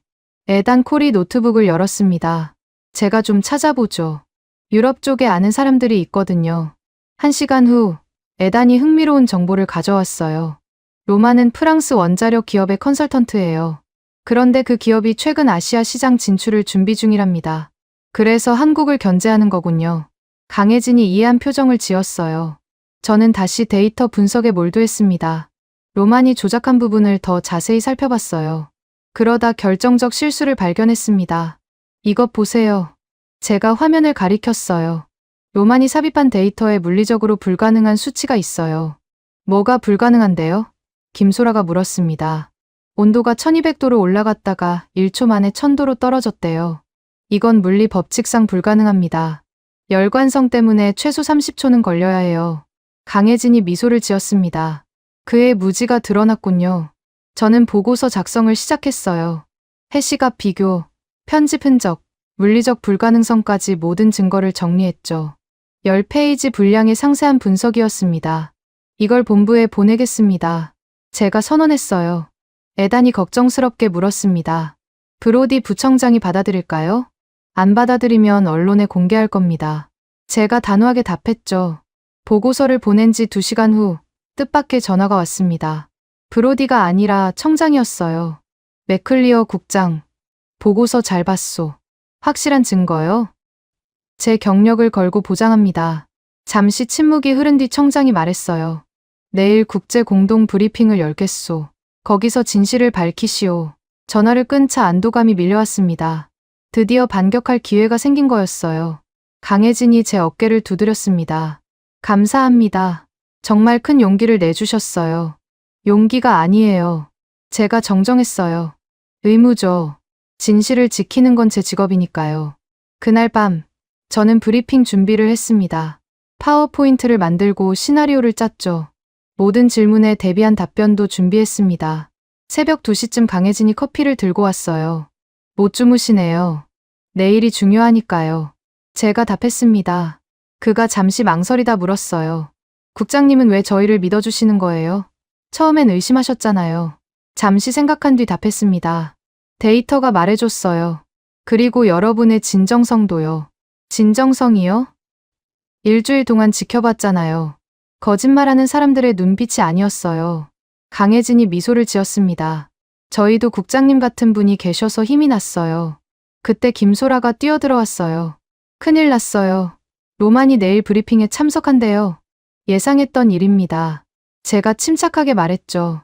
[SPEAKER 3] 에단 콜이 노트북을 열었습니다. 제가 좀 찾아보죠. 유럽 쪽에 아는 사람들이 있거든요. 1시간 후 에단이 흥미로운 정보를 가져왔어요. 로만은 프랑스 원자력 기업의 컨설턴트예요. 그런데 그 기업이 최근 아시아 시장 진출을 준비 중이랍니다. 그래서 한국을 견제하는 거군요. 강혜진이 이해한 표정을 지었어요. 저는 다시 데이터 분석에 몰두했습니다. 로만이 조작한 부분을 더 자세히 살펴봤어요. 그러다 결정적 실수를 발견했습니다. 이것 보세요. 제가 화면을 가리켰어요. 로만이 삽입한 데이터에 물리적으로 불가능한 수치가 있어요. 뭐가 불가능한데요? 김소라가 물었습니다. 온도가 1200도로 올라갔다가 1초 만에 1000도로 떨어졌대요. 이건 물리 법칙상 불가능합니다. 열관성 때문에 최소 30초는 걸려야 해요. 강혜진이 미소를 지었습니다. 그의 무지가 드러났군요. 저는 보고서 작성을 시작했어요. 해시값 비교, 편집 흔적, 물리적 불가능성까지 모든 증거를 정리했죠. 10페이지 분량의 상세한 분석이었습니다. 이걸 본부에 보내겠습니다. 제가 선언했어요. 에단이 걱정스럽게 물었습니다. 브로디 부청장이 받아들일까요? 안 받아들이면 언론에 공개할 겁니다. 제가 단호하게 답했죠. 보고서를 보낸 지 2시간 후 뜻밖의 전화가 왔습니다. 브로디가 아니라 청장이었어요. 맥클리어 국장, 보고서 잘 봤소. 확실한 증거요? 제 경력을 걸고 보장합니다. 잠시 침묵이 흐른 뒤 청장이 말했어요. 내일 국제 공동 브리핑을 열겠소. 거기서 진실을 밝히시오. 전화를 끈 차 안도감이 밀려왔습니다. 드디어 반격할 기회가 생긴 거였어요. 강혜진이 제 어깨를 두드렸습니다. 감사합니다. 정말 큰 용기를 내주셨어요. 용기가 아니에요. 제가 정정했어요. 의무죠. 진실을 지키는 건 제 직업이니까요. 그날 밤, 저는 브리핑 준비를 했습니다. 파워포인트를 만들고 시나리오를 짰죠. 모든 질문에 대비한 답변도 준비했습니다. 새벽 2시쯤 강혜진이 커피를 들고 왔어요. 못 주무시네요. 내일이 중요하니까요. 제가 답했습니다. 그가 잠시 망설이다 물었어요. 국장님은 왜 저희를 믿어주시는 거예요? 처음엔 의심하셨잖아요. 잠시 생각한 뒤 답했습니다. 데이터가 말해줬어요. 그리고 여러분의 진정성도요. 진정성이요? 일주일 동안 지켜봤잖아요. 거짓말하는 사람들의 눈빛이 아니었어요. 강혜진이 미소를 지었습니다. 저희도 국장님 같은 분이 계셔서 힘이 났어요. 그때 김소라가 뛰어들어왔어요. 큰일 났어요. 로만이 내일 브리핑에 참석한대요. 예상했던 일입니다. 제가 침착하게 말했죠.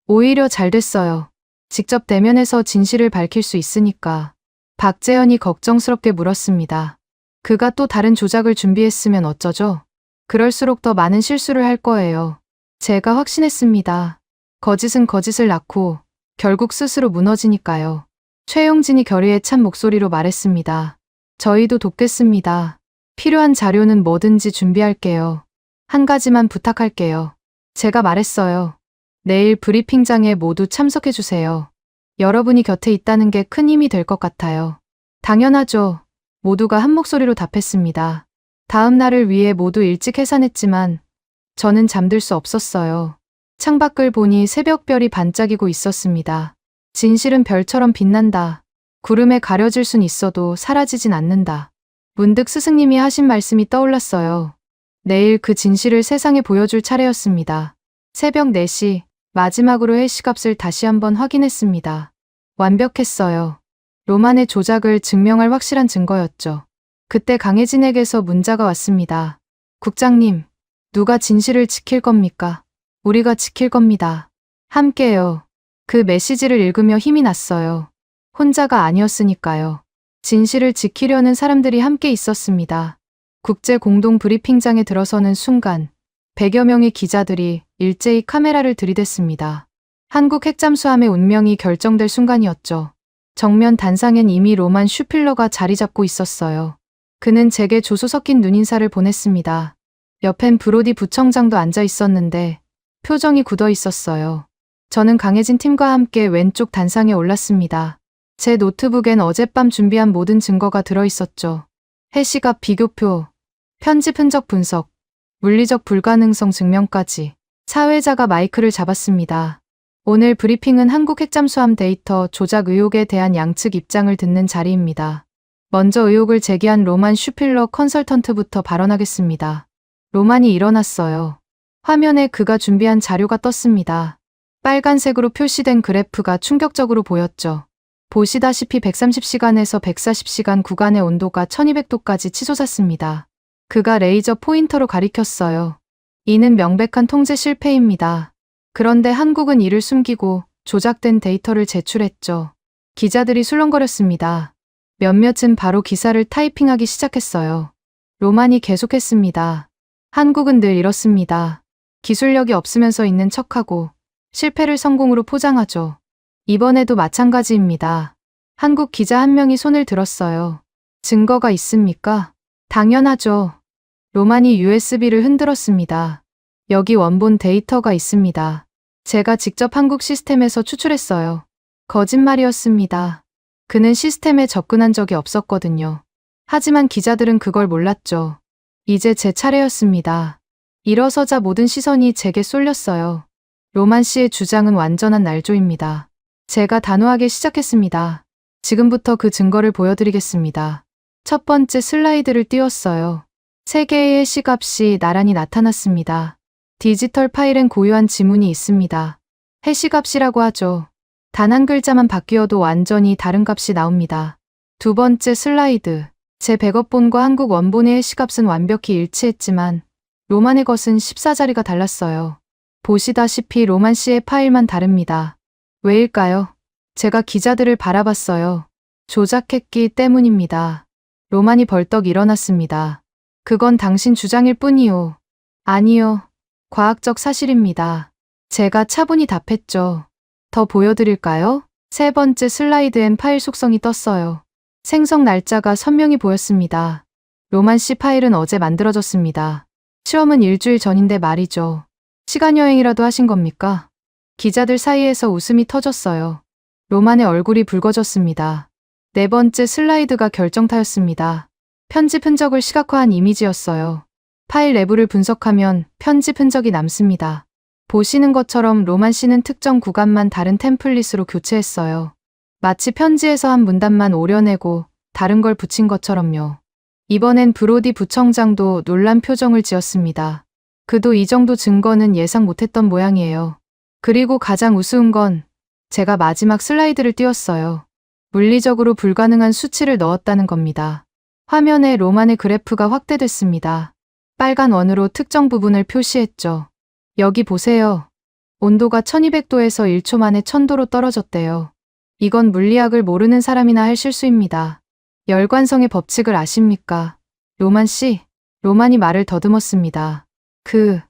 [SPEAKER 3] 오히려 잘 됐어요. 직접 대면해서 진실을 밝힐 수 있으니까. 박재현이 걱정스럽게 물었습니다. 그가 또 다른 조작을 준비했으면 어쩌죠? 그럴수록 더 많은 실수를 할 거예요. 제가 확신했습니다. 거짓은 거짓을 낳고 결국 스스로 무너지니까요. 최용진이 결의에 찬 목소리로 말했습니다. 저희도 돕겠습니다. 필요한 자료는 뭐든지 준비할게요. 한 가지만 부탁할게요. 제가 말했어요. 내일 브리핑장에 모두 참석해주세요. 여러분이 곁에 있다는 게 큰 힘이 될 것 같아요. 당연하죠. 모두가 한 목소리로 답했습니다. 다음 날을 위해 모두 일찍 해산했지만 저는 잠들 수 없었어요. 창밖을 보니 새벽별이 반짝이고 있었습니다. 진실은 별처럼 빛난다. 구름에 가려질 순 있어도 사라지진 않는다. 문득 스승님이 하신 말씀이 떠올랐어요. 내일 그 진실을 세상에 보여줄 차례였습니다. 새벽 4시 마지막으로 해시값을 다시 한번 확인했습니다. 완벽했어요. 로만의 조작을 증명할 확실한 증거였죠. 그때 강혜진에게서 문자가 왔습니다. 국장님, 누가 진실을 지킬 겁니까? 우리가 지킬 겁니다. 함께요. 그 메시지를 읽으며 힘이 났어요. 혼자가 아니었으니까요. 진실을 지키려는 사람들이 함께 있었습니다. 국제 공동 브리핑장에 들어서는 순간 100여 명의 기자들이 일제히 카메라를 들이댔습니다. 한국 핵잠수함의 운명이 결정될 순간이었죠. 정면 단상엔 이미 로만 슈필러가 자리 잡고 있었어요. 그는 제게 조소 섞인 눈인사를 보냈습니다. 옆엔 브로디 부청장도 앉아 있었는데 표정이 굳어 있었어요. 저는 강혜진 팀과 함께 왼쪽 단상에 올랐습니다. 제 노트북엔 어젯밤 준비한 모든 증거가 들어 있었죠. 해시값 비교표, 편집 흔적 분석, 물리적 불가능성 증명까지. 사회자가 마이크를 잡았습니다. 오늘 브리핑은 한국 핵잠수함 데이터 조작 의혹에 대한 양측 입장을 듣는 자리입니다. 먼저 의혹을 제기한 로만 슈필러 컨설턴트부터 발언하겠습니다. 로만이 일어났어요. 화면에 그가 준비한 자료가 떴습니다. 빨간색으로 표시된 그래프가 충격적으로 보였죠. 보시다시피 130시간에서 140시간 구간의 온도가 1200도까지 치솟았습니다. 그가 레이저 포인터로 가리켰어요. 이는 명백한 통제 실패입니다. 그런데 한국은 이를 숨기고 조작된 데이터를 제출했죠. 기자들이 술렁거렸습니다. 몇몇은 바로 기사를 타이핑하기 시작했어요. 로만이 계속했습니다. 한국은 늘 이렇습니다. 기술력이 없으면서 있는 척하고 실패를 성공으로 포장하죠. 이번에도 마찬가지입니다. 한국 기자 한 명이 손을 들었어요. 증거가 있습니까? 당연하죠. 로만이 USB를 흔들었습니다. 여기 원본 데이터가 있습니다. 제가 직접 한국 시스템에서 추출했어요. 거짓말이었습니다. 그는 시스템에 접근한 적이 없었거든요. 하지만 기자들은 그걸 몰랐죠. 이제 제 차례였습니다. 일어서자 모든 시선이 제게 쏠렸어요. 로만 씨의 주장은 완전한 날조입니다. 제가 단호하게 시작했습니다. 지금부터 그 증거를 보여드리겠습니다. 첫 번째 슬라이드를 띄웠어요. 세 개의 해시값이 나란히 나타났습니다. 디지털 파일엔 고유한 지문이 있습니다. 해시값이라고 하죠. 단 한 글자만 바뀌어도 완전히 다른 값이 나옵니다. 두 번째 슬라이드. 제 백업본과 한국 원본의 해시값은 완벽히 일치했지만 로만의 것은 14자리가 달랐어요. 보시다시피 로만 씨의 파일만 다릅니다. 왜일까요? 제가 기자들을 바라봤어요. 조작했기 때문입니다. 로만이 벌떡 일어났습니다. 그건 당신 주장일 뿐이요. 아니요. 과학적 사실입니다. 제가 차분히 답했죠. 더 보여드릴까요? 세 번째 슬라이드엔 파일 속성이 떴어요. 생성 날짜가 선명히 보였습니다. 로만 씨 파일은 어제 만들어졌습니다. 실험은 일주일 전인데 말이죠. 시간여행이라도 하신 겁니까? 기자들 사이에서 웃음이 터졌어요. 로만의 얼굴이 붉어졌습니다. 네 번째 슬라이드가 결정타였습니다. 편집 흔적을 시각화한 이미지였어요. 파일 내부를 분석하면 편집 흔적이 남습니다. 보시는 것처럼 로만 씨는 특정 구간만 다른 템플릿으로 교체했어요. 마치 편지에서 한 문단만 오려내고 다른 걸 붙인 것처럼요. 이번엔 브로디 부청장도 놀란 표정을 지었습니다. 그도 이 정도 증거는 예상 못했던 모양이에요. 그리고 가장 우스운 건 제가 마지막 슬라이드를 띄웠어요. 물리적으로 불가능한 수치를 넣었다는 겁니다. 화면에 로만의 그래프가 확대됐습니다. 빨간 원으로 특정 부분을 표시했죠. 여기 보세요. 온도가 1200도에서 1초 만에 1000도로 떨어졌대요. 이건 물리학을 모르는 사람이나 할 실수입니다. 열관성의 법칙을 아십니까? 로만 씨? 로만이 말을 더듬었습니다.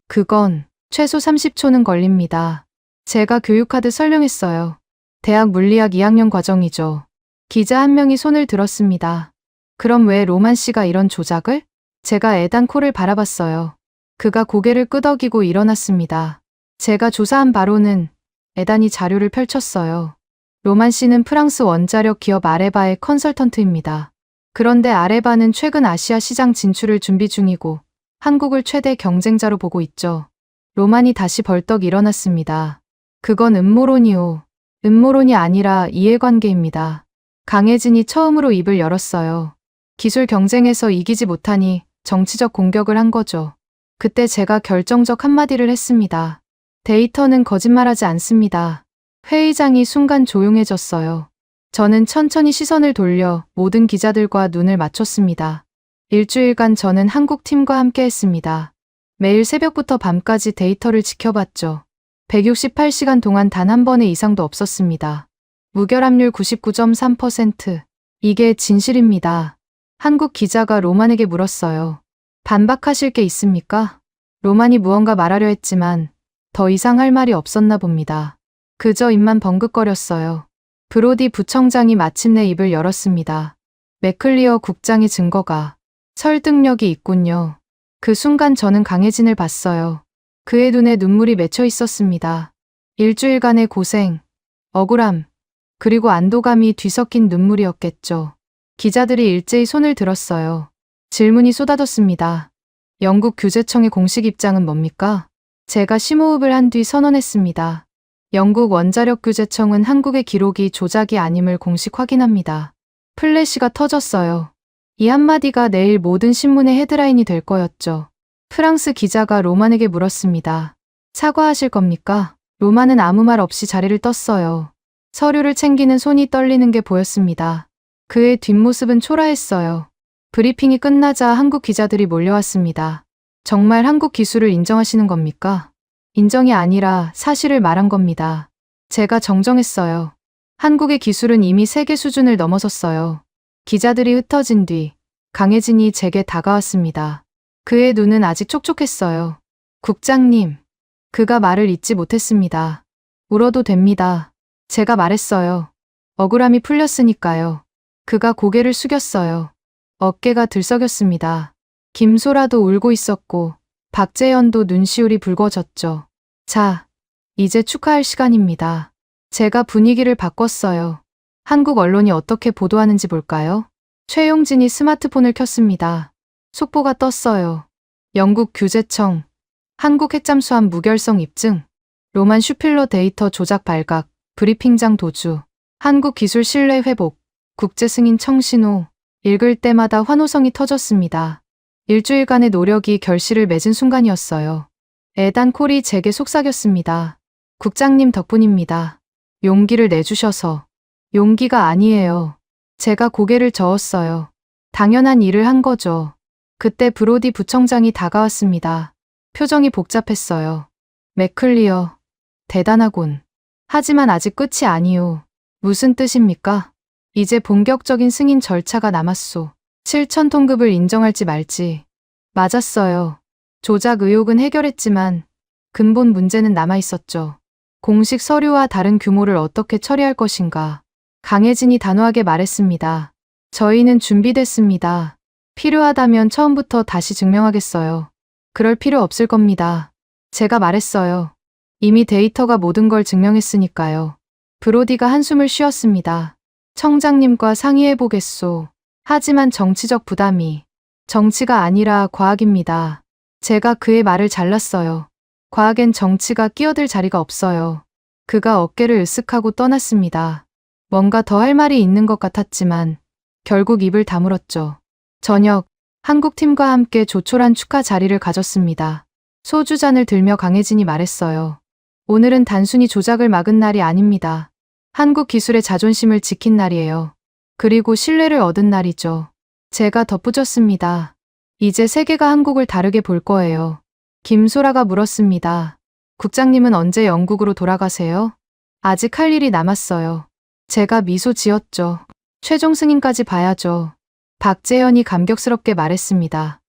[SPEAKER 3] 그건 최소 30초는 걸립니다. 제가 교육하듯 설명했어요. 대학 물리학 2학년 과정이죠. 기자 한 명이 손을 들었습니다. 그럼 왜 로만 씨가 이런 조작을? 제가 애단 코를 바라봤어요. 그가 고개를 끄덕이고 일어났습니다. 제가 조사한 바로는 애단이 자료를 펼쳤어요. 로만 씨는 프랑스 원자력 기업 아레바의 컨설턴트입니다. 그런데 아레바는 최근 아시아 시장 진출을 준비 중이고 한국을 최대 경쟁자로 보고 있죠. 로만이 다시 벌떡 일어났습니다. 그건 음모론이요. 음모론이 아니라 이해관계입니다. 강혜진이 처음으로 입을 열었어요. 기술 경쟁에서 이기지 못하니 정치적 공격을 한 거죠. 그때 제가 결정적 한마디를 했습니다. 데이터는 거짓말하지 않습니다. 회의장이 순간 조용해졌어요. 저는 천천히 시선을 돌려 모든 기자들과 눈을 맞췄습니다. 일주일간 저는 한국 팀과 함께 했습니다. 매일 새벽부터 밤까지 데이터를 지켜봤죠. 168시간 동안 단 한 번의 이상도 없었습니다. 무결합률 99.3%. 이게 진실입니다. 한국 기자가 로만에게 물었어요. 반박하실 게 있습니까? 로만이 무언가 말하려 했지만 더 이상 할 말이 없었나 봅니다. 그저 입만 벙긋거렸어요. 브로디 부청장이 마침내 입을 열었습니다. 맥클리어 국장의 증거가 설득력이 있군요. 그 순간 저는 강혜진을 봤어요. 그의 눈에 눈물이 맺혀 있었습니다. 일주일간의 고생, 억울함, 그리고 안도감이 뒤섞인 눈물이었겠죠. 기자들이 일제히 손을 들었어요. 질문이 쏟아졌습니다. 영국 규제청의 공식 입장은 뭡니까? 제가 심호흡을 한 뒤 선언했습니다. 영국 원자력 규제청은 한국의 기록이 조작이 아님을 공식 확인합니다. 플래시가 터졌어요. 이 한마디가 내일 모든 신문의 헤드라인이 될 거였죠. 프랑스 기자가 로만에게 물었습니다. 사과하실 겁니까? 로만은 아무 말 없이 자리를 떴어요. 서류를 챙기는 손이 떨리는 게 보였습니다. 그의 뒷모습은 초라했어요. 브리핑이 끝나자 한국 기자들이 몰려왔습니다. 정말 한국 기술을 인정하시는 겁니까? 인정이 아니라 사실을 말한 겁니다. 제가 정정했어요. 한국의 기술은 이미 세계 수준을 넘어섰어요. 기자들이 흩어진 뒤 강혜진이 제게 다가왔습니다. 그의 눈은 아직 촉촉했어요. 국장님, 그가 말을 잇지 못했습니다. 울어도 됩니다. 제가 말했어요. 억울함이 풀렸으니까요. 그가 고개를 숙였어요. 어깨가 들썩였습니다. 김소라도 울고 있었고 박재현도 눈시울이 붉어졌죠. 자, 이제 축하할 시간입니다. 제가 분위기를 바꿨어요. 한국 언론이 어떻게 보도하는지 볼까요? 최용진이 스마트폰을 켰습니다. 속보가 떴어요. 영국 규제청, 한국 핵잠수함 무결성 입증, 로만 슈필러 데이터 조작 발각, 브리핑장 도주, 한국 기술 신뢰 회복, 국제 승인 청신호. 읽을 때마다 환호성이 터졌습니다. 일주일간의 노력이 결실을 맺은 순간이었어요. 애단 콜이 제게 속삭였습니다. 국장님 덕분입니다. 용기를 내주셔서. 용기가 아니에요. 제가 고개를 저었어요. 당연한 일을 한 거죠. 그때 브로디 부청장이 다가왔습니다. 표정이 복잡했어요. 맥클리어, 대단하군. 하지만 아직 끝이 아니오. 무슨 뜻입니까? 이제 본격적인 승인 절차가 남았소. 7,000톤급을 인정할지 말지. 맞았어요. 조작 의혹은 해결했지만 근본 문제는 남아있었죠. 공식 서류와 다른 규모를 어떻게 처리할 것인가. 강혜진이 단호하게 말했습니다. 저희는 준비됐습니다. 필요하다면 처음부터 다시 증명하겠어요. 그럴 필요 없을 겁니다. 제가 말했어요. 이미 데이터가 모든 걸 증명했으니까요. 브로디가 한숨을 쉬었습니다. 청장님과 상의해보겠소. 하지만 정치적 부담이. 정치가 아니라 과학입니다. 제가 그의 말을 잘랐어요. 과학엔 정치가 끼어들 자리가 없어요. 그가 어깨를 으쓱하고 떠났습니다. 뭔가 더 할 말이 있는 것 같았지만 결국 입을 다물었죠. 저녁, 한국팀과 함께 조촐한 축하 자리를 가졌습니다. 소주잔을 들며 강혜진이 말했어요. 오늘은 단순히 조작을 막은 날이 아닙니다. 한국 기술의 자존심을 지킨 날이에요. 그리고 신뢰를 얻은 날이죠. 제가 덧붙였습니다. 이제 세계가 한국을 다르게 볼 거예요. 김소라가 물었습니다. 국장님은 언제 영국으로 돌아가세요? 아직 할 일이 남았어요. 제가 미소 지었죠. 최종 승인까지 봐야죠. 박재현이 감격스럽게 말했습니다.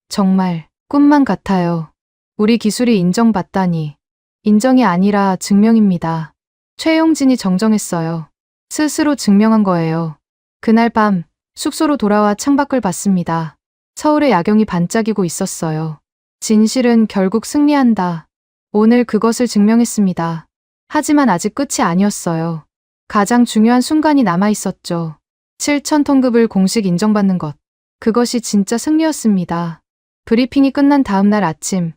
[SPEAKER 3] 정말 꿈만 같아요. 우리 기술이 인정받다니. 인정이 아니라 증명입니다. 최용진이 정정했어요. 스스로 증명한 거예요. 그날 밤 숙소로 돌아와 창밖을 봤습니다. 서울의 야경이 반짝이고 있었어요. 진실은 결국 승리한다. 오늘 그것을 증명했습니다. 하지만 아직 끝이 아니었어요. 가장 중요한 순간이 남아있었죠. 7,000톤급을 공식 인정받는 것. 그것이 진짜 승리였습니다. 브리핑이 끝난 다음 날 아침,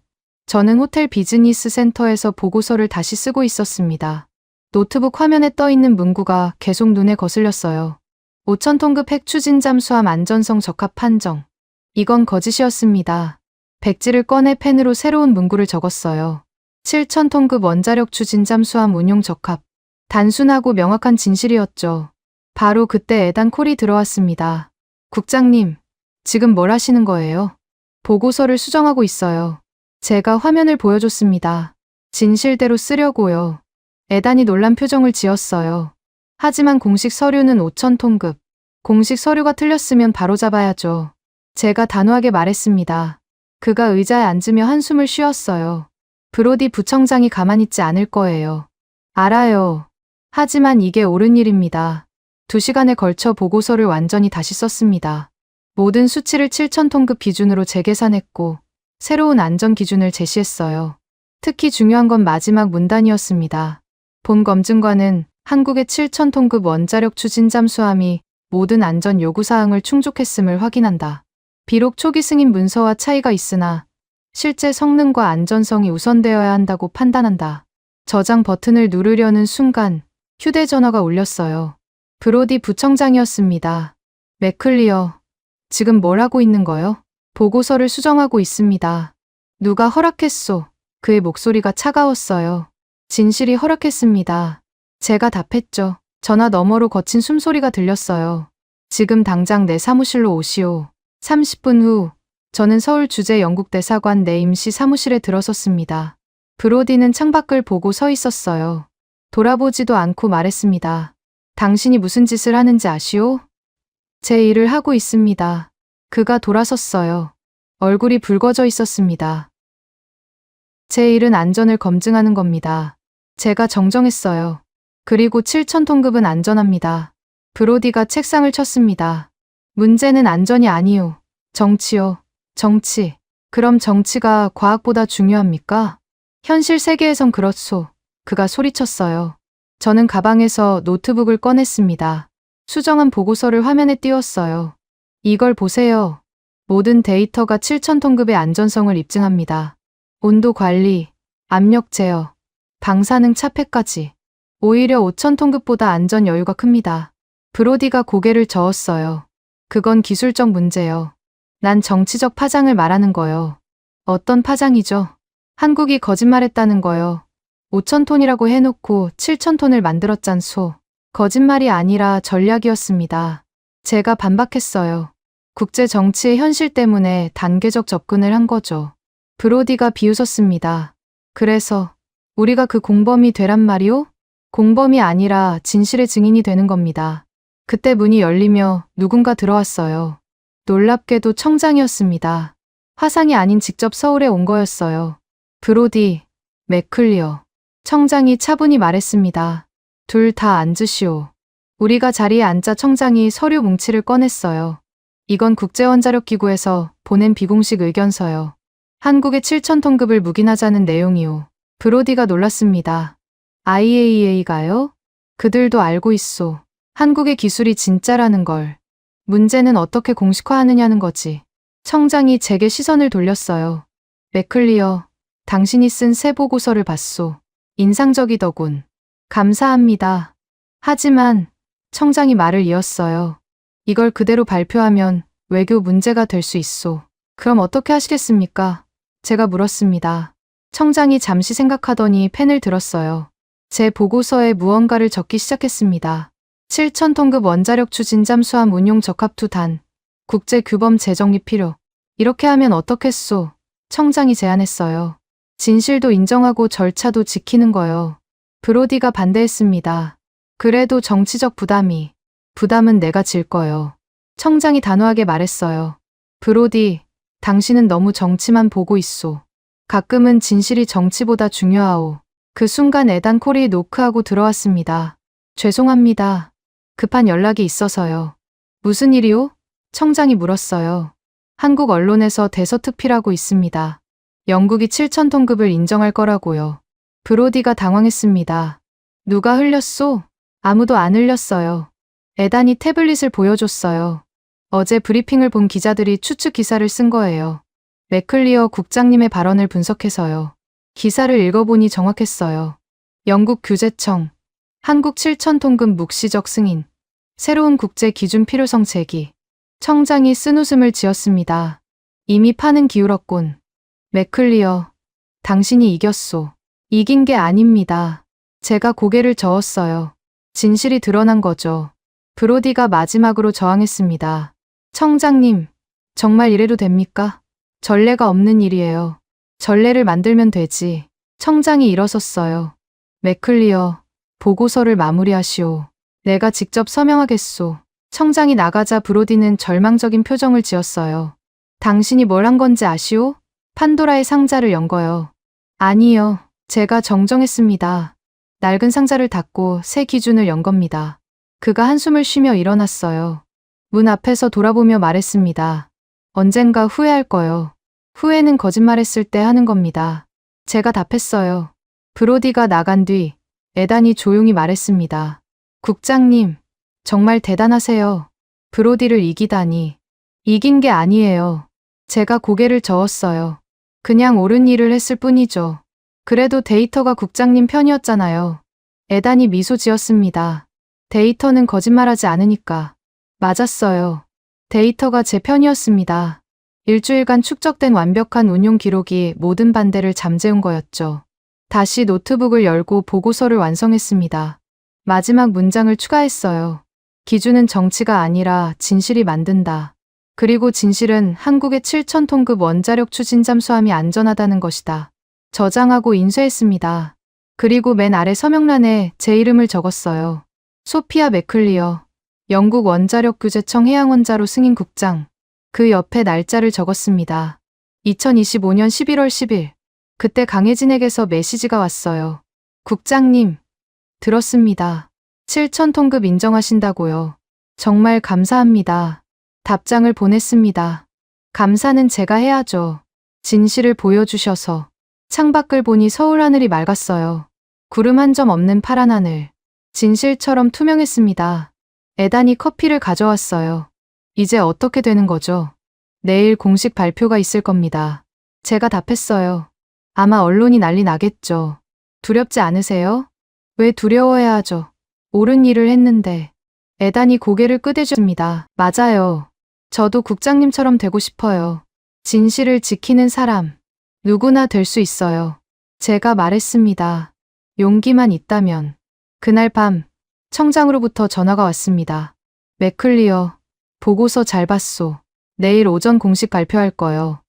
[SPEAKER 3] 저는 호텔 비즈니스 센터에서 보고서를 다시 쓰고 있었습니다. 노트북 화면에 떠있는 문구가 계속 눈에 거슬렸어요. 5,000톤급 핵 추진 잠수함 안전성 적합 판정. 이건 거짓이었습니다. 백지를 꺼내 펜으로 새로운 문구를 적었어요. 7,000톤급 원자력 추진 잠수함 운용 적합. 단순하고 명확한 진실이었죠. 바로 그때 애단 콜이 들어왔습니다. 국장님, 지금 뭘 하시는 거예요? 보고서를 수정하고 있어요. 제가 화면을 보여줬습니다. 진실대로 쓰려고요. 애단이 놀란 표정을 지었어요. 하지만 공식 서류는 5,000톤급. 공식 서류가 틀렸으면 바로잡아야죠. 제가 단호하게 말했습니다. 그가 의자에 앉으며 한숨을 쉬었어요. 브로디 부청장이 가만히 있지 않을 거예요. 알아요. 하지만 이게 옳은 일입니다. 2시간에 걸쳐 보고서를 완전히 다시 썼습니다. 모든 수치를 7,000톤급 기준으로 재계산했고 새로운 안전 기준을 제시했어요. 특히 중요한 건 마지막 문단이었습니다. 본 검증관은 한국의 7,000톤급 원자력 추진 잠수함이 모든 안전 요구사항을 충족했음을 확인한다. 비록 초기 승인 문서와 차이가 있으나 실제 성능과 안전성이 우선되어야 한다고 판단한다. 저장 버튼을 누르려는 순간 휴대전화가 울렸어요. 브로디 부청장이었습니다. 맥클리어, 지금 뭘 하고 있는 거요? 보고서를 수정하고 있습니다. 누가 허락했소? 그의 목소리가 차가웠어요. 진실이 허락했습니다. 제가 답했죠. 전화 너머로 거친 숨소리가 들렸어요. 지금 당장 내 사무실로 오시오. 30분 후 저는 서울 주재 영국 대사관 내 임시 사무실에 들어섰습니다. 브로디는 창밖을 보고 서 있었어요. 돌아보지도 않고 말했습니다. 당신이 무슨 짓을 하는지 아시오? 제 일을 하고 있습니다. 그가 돌아섰어요. 얼굴이 붉어져 있었습니다. 제 일은 안전을 검증하는 겁니다. 제가 정정했어요. 그리고 7,000톤급은 안전합니다. 브로디가 책상을 쳤습니다. 문제는 안전이 아니오. 정치요. 정치. 그럼 정치가 과학보다 중요합니까? 현실 세계에선 그렇소. 그가 소리쳤어요. 저는 가방에서 노트북을 꺼냈습니다. 수정한 보고서를 화면에 띄웠어요. 이걸 보세요. 모든 데이터가 7,000톤급의 안전성을 입증합니다. 온도 관리, 압력 제어, 방사능 차폐까지. 오히려 5,000톤급보다 안전 여유가 큽니다. 브로디가 고개를 저었어요. 그건 기술적 문제요. 난 정치적 파장을 말하는 거요. 어떤 파장이죠? 한국이 거짓말했다는 거요. 5,000톤이라고 해놓고 7,000톤을 만들었잖소. 거짓말이 아니라 전략이었습니다. 제가 반박했어요. 국제 정치의 현실 때문에 단계적 접근을 한 거죠. 브로디가 비웃었습니다. 그래서 우리가 그 공범이 되란 말이오? 공범이 아니라 진실의 증인이 되는 겁니다. 그때 문이 열리며 누군가 들어왔어요. 놀랍게도 청장이었습니다. 화상이 아닌 직접 서울에 온 거였어요. 브로디, 맥클리어. 청장이 차분히 말했습니다. 둘 다 앉으시오. 우리가 자리에 앉자 청장이 서류 뭉치를 꺼냈어요. 이건 국제원자력기구에서 보낸 비공식 의견서요. 한국의 7,000톤급을 묵인하자는 내용이오. 브로디가 놀랐습니다. IAEA가요? 그들도 알고 있소. 한국의 기술이 진짜라는 걸. 문제는 어떻게 공식화하느냐는 거지. 청장이 제게 시선을 돌렸어요. 맥클리어, 당신이 쓴 새 보고서를 봤소. 인상적이더군. 감사합니다. 하지만 청장이 말을 이었어요. 이걸 그대로 발표하면 외교 문제가 될 수 있소. 그럼 어떻게 하시겠습니까? 제가 물었습니다. 청장이 잠시 생각하더니 펜을 들었어요. 제 보고서에 무언가를 적기 시작했습니다. 7,000톤급 원자력 추진 잠수함 운용 적합2 단. 국제 규범 재정립 필요. 이렇게 하면 어떻겠소? 청장이 제안했어요. 진실도 인정하고 절차도 지키는 거요. 브로디가 반대했습니다. 그래도 정치적 부담은 내가 질 거요. 청장이 단호하게 말했어요. 브로디, 당신은 너무 정치만 보고 있소. 가끔은 진실이 정치보다 중요하오. 그 순간 에단 콜이 노크하고 들어왔습니다. 죄송합니다. 급한 연락이 있어서요. 무슨 일이오? 청장이 물었어요. 한국 언론에서 대서특필하고 있습니다. 영국이 7,000톤급을 인정할 거라고요. 브로디가 당황했습니다. 누가 흘렸소? 아무도 안 흘렸어요. 에단이 태블릿을 보여줬어요. 어제 브리핑을 본 기자들이 추측 기사를 쓴 거예요. 맥클리어 국장님의 발언을 분석해서요. 기사를 읽어보니 정확했어요. 영국 규제청, 한국 7,000톤급 묵시적 승인, 새로운 국제 기준 필요성 제기. 청장이 쓴웃음을 지었습니다. 이미 판은 기울었군. 맥클리어, 당신이 이겼소. 이긴 게 아닙니다. 제가 고개를 저었어요. 진실이 드러난 거죠. 브로디가 마지막으로 저항했습니다. 청장님, 정말 이래도 됩니까? 전례가 없는 일이에요. 전례를 만들면 되지. 청장이 일어섰어요. 맥클리어, 보고서를 마무리하시오. 내가 직접 서명하겠소. 청장이 나가자 브로디는 절망적인 표정을 지었어요. 당신이 뭘 한 건지 아시오? 판도라의 상자를 연 거요. 아니요. 제가 정정했습니다. 낡은 상자를 닫고 새 기준을 연 겁니다. 그가 한숨을 쉬며 일어났어요. 문 앞에서 돌아보며 말했습니다. 언젠가 후회할 거요. 후회는 거짓말했을 때 하는 겁니다. 제가 답했어요. 브로디가 나간 뒤 에단이 조용히 말했습니다. 국장님, 정말 대단하세요. 브로디를 이기다니. 이긴 게 아니에요. 제가 고개를 저었어요. 그냥 옳은 일을 했을 뿐이죠. 그래도 데이터가 국장님 편이었잖아요. 애단이 미소 지었습니다. 데이터는 거짓말하지 않으니까. 맞았어요. 데이터가 제 편이었습니다. 일주일간 축적된 완벽한 운용 기록이 모든 반대를 잠재운 거였죠. 다시 노트북을 열고 보고서를 완성했습니다. 마지막 문장을 추가했어요. 기준은 정치가 아니라 진실이 만든다. 그리고 진실은 한국의 7,000톤급 원자력 추진 잠수함이 안전하다는 것이다. 저장하고 인쇄했습니다. 그리고 맨 아래 서명란에 제 이름을 적었어요. 소피아 맥클리어, 영국 원자력 규제청 해양원자로 승인 국장. 그 옆에 날짜를 적었습니다. 2025년 11월 10일. 그때 강혜진에게서 메시지가 왔어요. 국장님, 들었습니다. 7,000톤급 인정하신다고요. 정말 감사합니다. 답장을 보냈습니다. 감사는 제가 해야죠. 진실을 보여주셔서. 창밖을 보니 서울 하늘이 맑았어요. 구름 한 점 없는 파란 하늘. 진실처럼 투명했습니다. 애단이 커피를 가져왔어요. 이제 어떻게 되는 거죠? 내일 공식 발표가 있을 겁니다. 제가 답했어요. 아마 언론이 난리 나겠죠. 두렵지 않으세요? 왜 두려워해야 하죠? 옳은 일을 했는데. 애단이 고개를 끄덕였습니다. 맞아요. 저도 국장님처럼 되고 싶어요. 진실을 지키는 사람. 누구나 될 수 있어요. 제가 말했습니다. 용기만 있다면. 그날 밤 청장으로부터 전화가 왔습니다. 맥클리어, 보고서 잘 봤소. 내일 오전 공식 발표할 거요.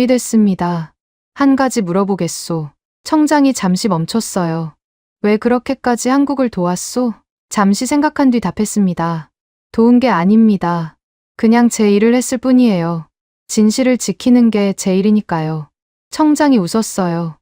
[SPEAKER 3] 준비됐습니다. 한 가지 물어보겠소. 청장이 잠시 멈췄어요. 왜 그렇게까지 한국을 도왔소? 잠시 생각한 뒤 답했습니다. 도운 게 아닙니다. 그냥 제 일을 했을 뿐이에요. 진실을 지키는 게 제 일이니까요. 청장이 웃었어요.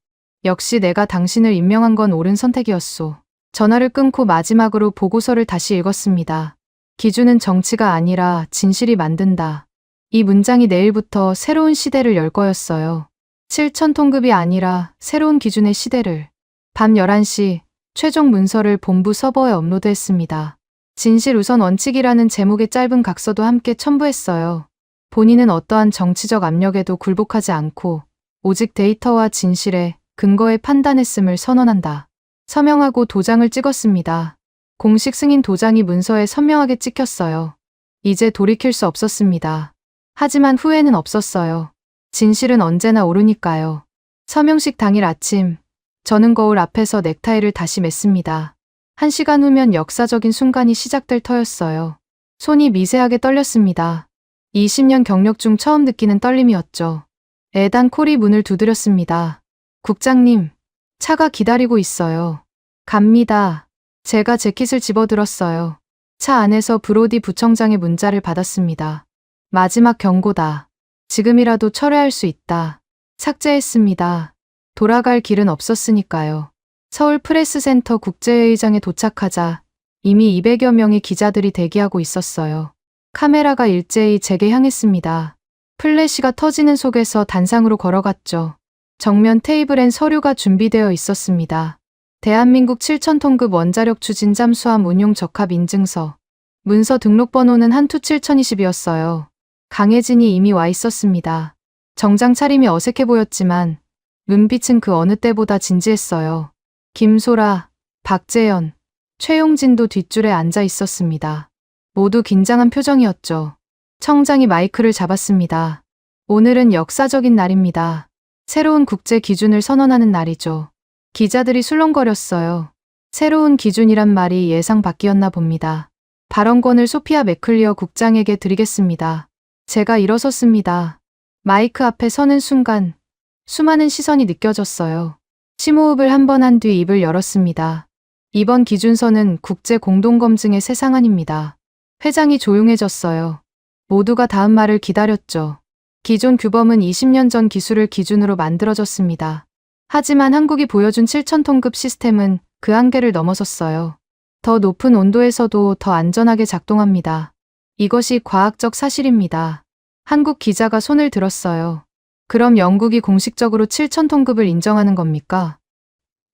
[SPEAKER 3] 역시 내가 당신을 임명한 건 옳은 선택이었소. 전화를 끊고 마지막으로 보고서를 다시 읽었습니다. 기준은 정치가 아니라 진실이 만든다. 이 문장이 내일부터 새로운 시대를 열 거였어요. 7,000톤급이 아니라 새로운 기준의 시대를. 밤 11시 최종 문서를 본부 서버에 업로드했습니다. 진실 우선 원칙이라는 제목의 짧은 각서도 함께 첨부했어요. 본인은 어떠한 정치적 압력에도 굴복하지 않고 오직 데이터와 진실에 근거에 판단했음을 선언한다. 서명하고 도장을 찍었습니다. 공식 승인 도장이 문서에 선명하게 찍혔어요. 이제 돌이킬 수 없었습니다. 하지만 후회는 없었어요. 진실은 언제나 옳으니까요. 서명식 당일 아침, 저는 거울 앞에서 넥타이를 다시 맸습니다. 1시간 후면 역사적인 순간이 시작될 터였어요. 손이 미세하게 떨렸습니다. 20년 경력 중 처음 느끼는 떨림이었죠. 애단 콜이 문을 두드렸습니다. 국장님, 차가 기다리고 있어요. 갑니다. 제가 재킷을 집어들었어요. 차 안에서 브로디 부청장의 문자를 받았습니다. 마지막 경고다. 지금이라도 철회할 수 있다. 삭제했습니다. 돌아갈 길은 없었으니까요. 서울 프레스센터 국제회의장에 도착하자 이미 200여 명의 기자들이 대기하고 있었어요. 카메라가 일제히 제게 향했습니다. 플래시가 터지는 속에서 단상으로 걸어갔죠. 정면 테이블엔 서류가 준비되어 있었습니다. 대한민국 7,000톤급 원자력 추진 잠수함 운용 적합 인증서. 문서 등록번호는 한투 7020이었어요. 강혜진이 이미 와 있었습니다. 정장 차림이 어색해 보였지만 눈빛은 그 어느 때보다 진지했어요. 김소라, 박재현, 최용진도 뒷줄에 앉아 있었습니다. 모두 긴장한 표정이었죠. 청장이 마이크를 잡았습니다. 오늘은 역사적인 날입니다. 새로운 국제 기준을 선언하는 날이죠. 기자들이 술렁거렸어요. 새로운 기준이란 말이 예상 밖이었나 봅니다. 발언권을 소피아 맥클리어 국장에게 드리겠습니다. 제가 일어섰습니다. 마이크 앞에 서는 순간 수많은 시선이 느껴졌어요. 심호흡을 한 번 한 뒤 입을 열었습니다. 이번 기준서는 국제 공동검증의 새 상한입니다. 회장이 조용해졌어요. 모두가 다음 말을 기다렸죠. 기존 규범은 20년 전 기술을 기준으로 만들어졌습니다. 하지만 한국이 보여준 7,000톤급 시스템은 그 한계를 넘어섰어요. 더 높은 온도에서도 더 안전하게 작동합니다. 이것이 과학적 사실입니다. 한국 기자가 손을 들었어요. 그럼 영국이 공식적으로 7,000톤급을 인정하는 겁니까?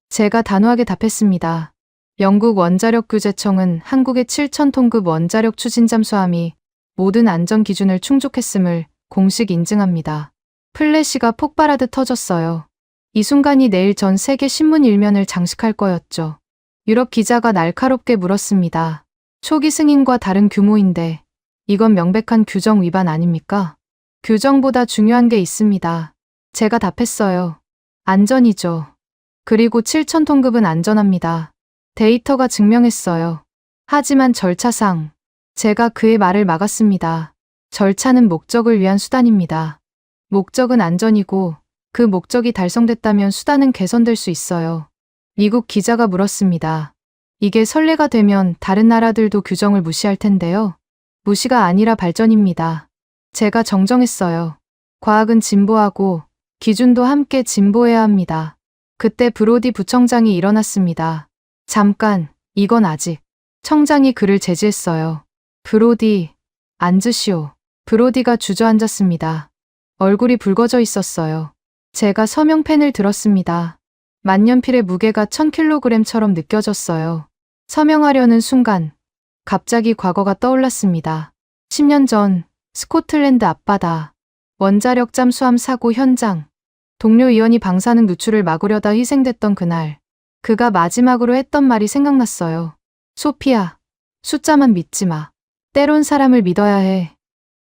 [SPEAKER 3] 제가 단호하게 답했습니다. 영국 원자력 규제청은 한국의 7,000톤급 원자력 추진 잠수함이 모든 안전 기준을 충족했음을 공식 인증합니다. 플래시가 폭발하듯 터졌어요. 이 순간이 내일 전 세계 신문 일면을 장식할 거였죠. 유럽 기자가 날카롭게 물었습니다. 초기 승인과 다른 규모인데 이건 명백한 규정 위반 아닙니까? 규정보다 중요한 게 있습니다. 제가 답했어요. 안전이죠. 그리고 7,000톤급은 안전합니다. 데이터가 증명했어요. 하지만 절차상 제가 그의 말을 막았습니다. 절차는 목적을 위한 수단입니다. 목적은 안전이고 그 목적이 달성됐다면 수단은 개선될 수 있어요. 미국 기자가 물었습니다. 이게 선례가 되면 다른 나라들도 규정을 무시할 텐데요. 무시가 아니라 발전입니다. 제가 정정했어요. 과학은 진보하고 기준도 함께 진보해야 합니다. 그때 브로디 부청장이 일어났습니다. 잠깐, 이건 아직. 청장이 그를 제지했어요. 브로디, 앉으시오. 브로디가 주저앉았습니다. 얼굴이 붉어져 있었어요. 제가 서명펜을 들었습니다. 만년필의 무게가 1000kg처럼 느껴졌어요. 서명하려는 순간 갑자기 과거가 떠올랐습니다. 10년 전 스코틀랜드 앞바다 원자력 잠수함 사고 현장 동료 의원이 방사능 누출을 막으려다 희생됐던 그날 그가 마지막으로 했던 말이 생각났어요. 소피야, 숫자만 믿지 마. 때론 사람을 믿어야 해.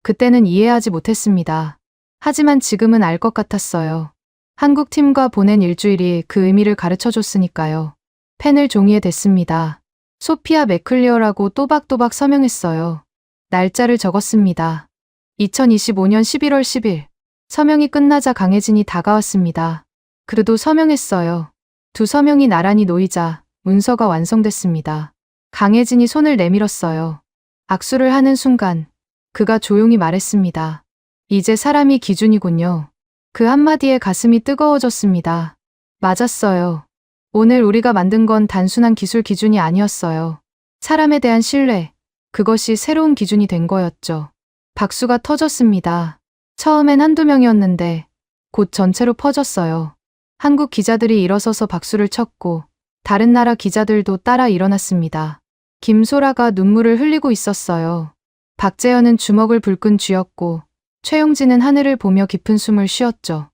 [SPEAKER 3] 그때는 이해하지 못했습니다. 하지만 지금은 알 것 같았어요. 한국 팀과 보낸 일주일이 그 의미를 가르쳐 줬으니까요. 펜을 종이에 댔습니다. 소피아 맥클리어라고 또박또박 서명했어요. 날짜를 적었습니다. 2025년 11월 10일. 서명이 끝나자 강혜진이 다가왔습니다. 그래도 서명했어요. 두 서명이 나란히 놓이자 문서가 완성됐습니다. 강혜진이 손을 내밀었어요. 악수를 하는 순간 그가 조용히 말했습니다. 이제 사람이 기준이군요. 그 한마디에 가슴이 뜨거워졌습니다. 맞았어요. 오늘 우리가 만든 건 단순한 기술 기준이 아니었어요. 사람에 대한 신뢰, 그것이 새로운 기준이 된 거였죠. 박수가 터졌습니다. 처음엔 한두 명이었는데 곧 전체로 퍼졌어요. 한국 기자들이 일어서서 박수를 쳤고 다른 나라 기자들도 따라 일어났습니다. 김소라가 눈물을 흘리고 있었어요. 박재현은 주먹을 불끈 쥐었고 최용진은 하늘을 보며 깊은 숨을 쉬었죠.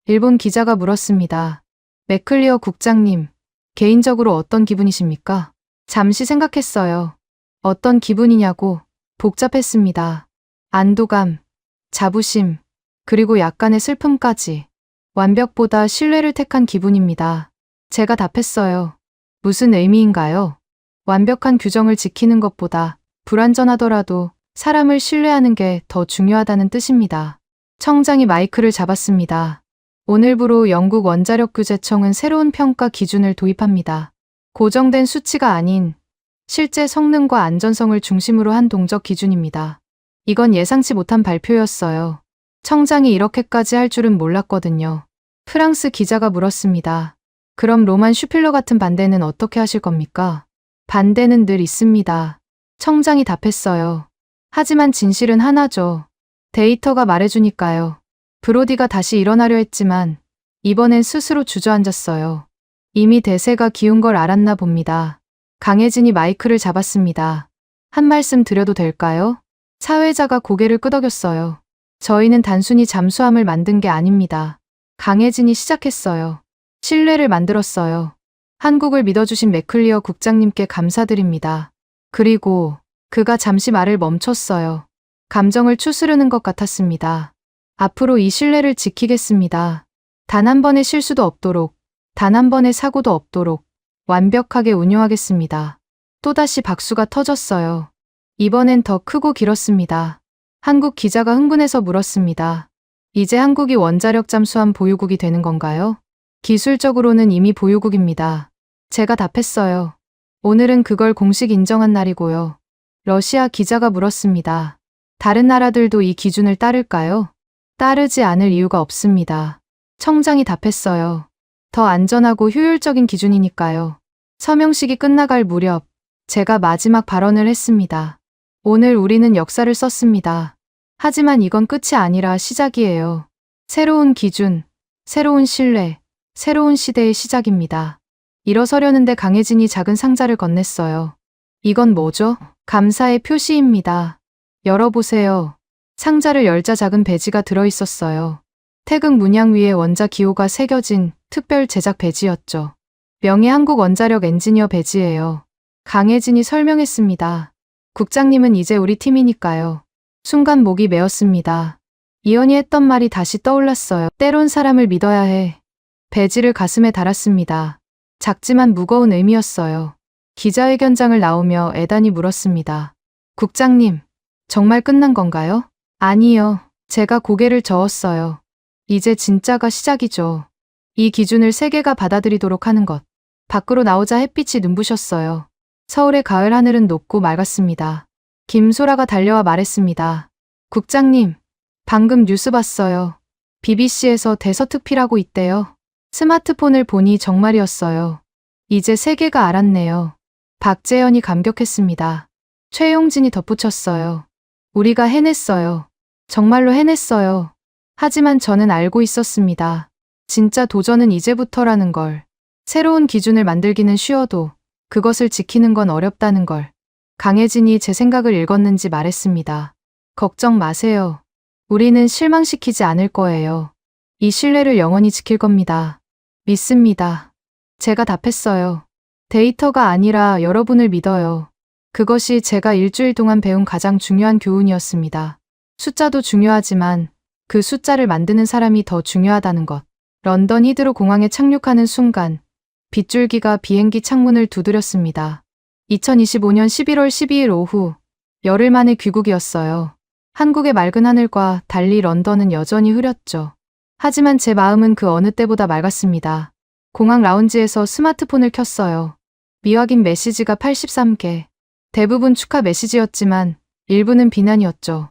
[SPEAKER 3] 일본 기자가 물었습니다. 맥클리어 국장님, 개인적으로 어떤 기분이십니까? 잠시 생각했어요. 어떤 기분이냐고. 복잡했습니다. 안도감, 자부심, 그리고 약간의 슬픔까지. 완벽보다 신뢰를 택한 기분입니다. 제가 답했어요. 무슨 의미인가요? 완벽한 규정을 지키는 것보다 불완전하더라도 사람을 신뢰하는 게 더 중요하다는 뜻입니다. 청장이 마이크를 잡았습니다. 오늘부로 영국 원자력규제청은 새로운 평가 기준을 도입합니다. 고정된 수치가 아닌 실제 성능과 안전성을 중심으로 한 동적 기준입니다. 이건 예상치 못한 발표였어요. 청장이 이렇게까지 할 줄은 몰랐거든요. 프랑스 기자가 물었습니다. 그럼 로만 슈필러 같은 반대는 어떻게 하실 겁니까? 반대는 늘 있습니다. 청장이 답했어요. 하지만 진실은 하나죠. 데이터가 말해주니까요. 브로디가 다시 일어나려 했지만 이번엔 스스로 주저앉았어요. 이미 대세가 기운 걸 알았나 봅니다. 강혜진이 마이크를 잡았습니다. 한 말씀 드려도 될까요? 사회자가 고개를 끄덕였어요. 저희는 단순히 잠수함을 만든 게 아닙니다. 강혜진이 시작했어요. 신뢰를 만들었어요. 한국을 믿어주신 맥클리어 국장님께 감사드립니다. 그리고 그가 잠시 말을 멈췄어요. 감정을 추스르는 것 같았습니다. 앞으로 이 신뢰를 지키겠습니다. 단 한 번의 실수도 없도록, 단 한 번의 사고도 없도록 완벽하게 운용하겠습니다. 또다시 박수가 터졌어요. 이번엔 더 크고 길었습니다. 한국 기자가 흥분해서 물었습니다. 이제 한국이 원자력 잠수함 보유국이 되는 건가요? 기술적으로는 이미 보유국입니다. 제가 답했어요. 오늘은 그걸 공식 인정한 날이고요. 러시아 기자가 물었습니다. 다른 나라들도 이 기준을 따를까요? 따르지 않을 이유가 없습니다. 청장이 답했어요. 더 안전하고 효율적인 기준이니까요. 서명식이 끝나갈 무렵 제가 마지막 발언을 했습니다. 오늘 우리는 역사를 썼습니다. 하지만 이건 끝이 아니라 시작이에요. 새로운 기준, 새로운 신뢰, 새로운 시대의 시작입니다. 일어서려는데 강혜진이 작은 상자를 건넸어요. 이건 뭐죠? 감사의 표시입니다. 열어보세요. 상자를 열자 작은 배지가 들어있었어요. 태극 문양 위에 원자 기호가 새겨진 특별 제작 배지였죠. 명예 한국원자력 엔지니어 배지예요. 강혜진이 설명했습니다. 국장님은 이제 우리 팀이니까요. 순간 목이 메었습니다. 이연이 했던 말이 다시 떠올랐어요. 때론 사람을 믿어야 해. 배지를 가슴에 달았습니다. 작지만 무거운 의미였어요. 기자회견장을 나오며 애단이 물었습니다. 국장님, 정말 끝난 건가요? 아니요. 제가 고개를 저었어요. 이제 진짜가 시작이죠. 이 기준을 세계가 받아들이도록 하는 것. 밖으로 나오자 햇빛이 눈부셨어요. 서울의 가을 하늘은 높고 맑았습니다. 김소라가 달려와 말했습니다. 국장님, 방금 뉴스 봤어요. BBC에서 대서특필하고 있대요. 스마트폰을 보니 정말이었어요. 이제 세계가 알았네요. 박재현이 감격했습니다. 최용진이 덧붙였어요. 우리가 해냈어요. 정말로 해냈어요. 하지만 저는 알고 있었습니다. 진짜 도전은 이제부터라는 걸. 새로운 기준을 만들기는 쉬워도 그것을 지키는 건 어렵다는 걸. 강혜진이 제 생각을 읽었는지 말했습니다. 걱정 마세요. 우리는 실망시키지 않을 거예요. 이 신뢰를 영원히 지킬 겁니다. 믿습니다. 제가 답했어요. 데이터가 아니라 여러분을 믿어요. 그것이 제가 일주일 동안 배운 가장 중요한 교훈이었습니다. 숫자도 중요하지만 그 숫자를 만드는 사람이 더 중요하다는 것. 런던 히드로 공항에 착륙하는 순간 빗줄기가 비행기 창문을 두드렸습니다. 2025년 11월 12일 오후 열흘 만의 귀국이었어요. 한국의 맑은 하늘과 달리 런던은 여전히 흐렸죠. 하지만 제 마음은 그 어느 때보다 맑았습니다. 공항 라운지에서 스마트폰을 켰어요. 미확인 메시지가 83개. 대부분 축하 메시지였지만 일부는 비난이었죠.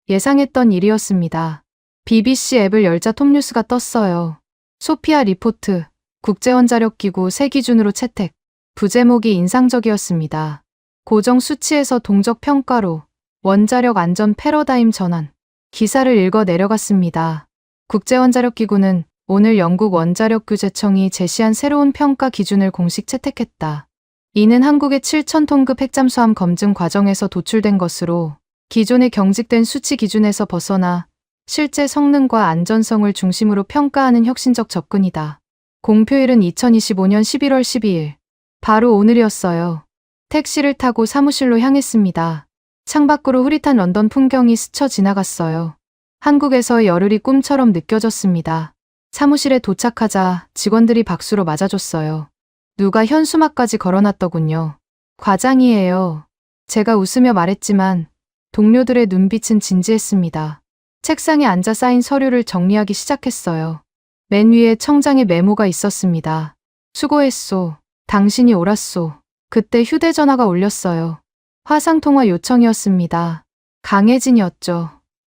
[SPEAKER 3] 예상했던 일이었습니다. BBC 앱을 열자 톱뉴스가 떴어요. 소피아 리포트, 국제원자력기구 새 기준으로 채택. 부제목이 인상적이었습니다. 고정 수치에서 동적 평가로 원자력 안전 패러다임 전환. 기사를 읽어 내려갔습니다. 국제원자력기구는 오늘 영국 원자력규제청이 제시한 새로운 평가 기준을 공식 채택했다. 이는 한국의 7,000톤급 핵잠수함 검증 과정에서 도출된 것으로 기존의 경직된 수치 기준에서 벗어나 실제 성능과 안전성을 중심으로 평가하는 혁신적 접근이다. 공표일은 2025년 11월 12일. 바로 오늘이었어요. 택시를 타고 사무실로 향했습니다. 창밖으로 흐릿한 런던 풍경이 스쳐 지나갔어요. 한국에서의 열흘이 꿈처럼 느껴졌습니다. 사무실에 도착하자 직원들이 박수로 맞아줬어요. 누가 현수막까지 걸어놨더군요. 과장이에요. 제가 웃으며 말했지만 동료들의 눈빛은 진지했습니다. 책상에 앉아 쌓인 서류를 정리하기 시작했어요. 맨 위에 청장의 메모가 있었습니다. 수고했소. 당신이 옳았소. 그때 휴대전화가 울렸어요. 화상통화 요청이었습니다. 강혜진이었죠.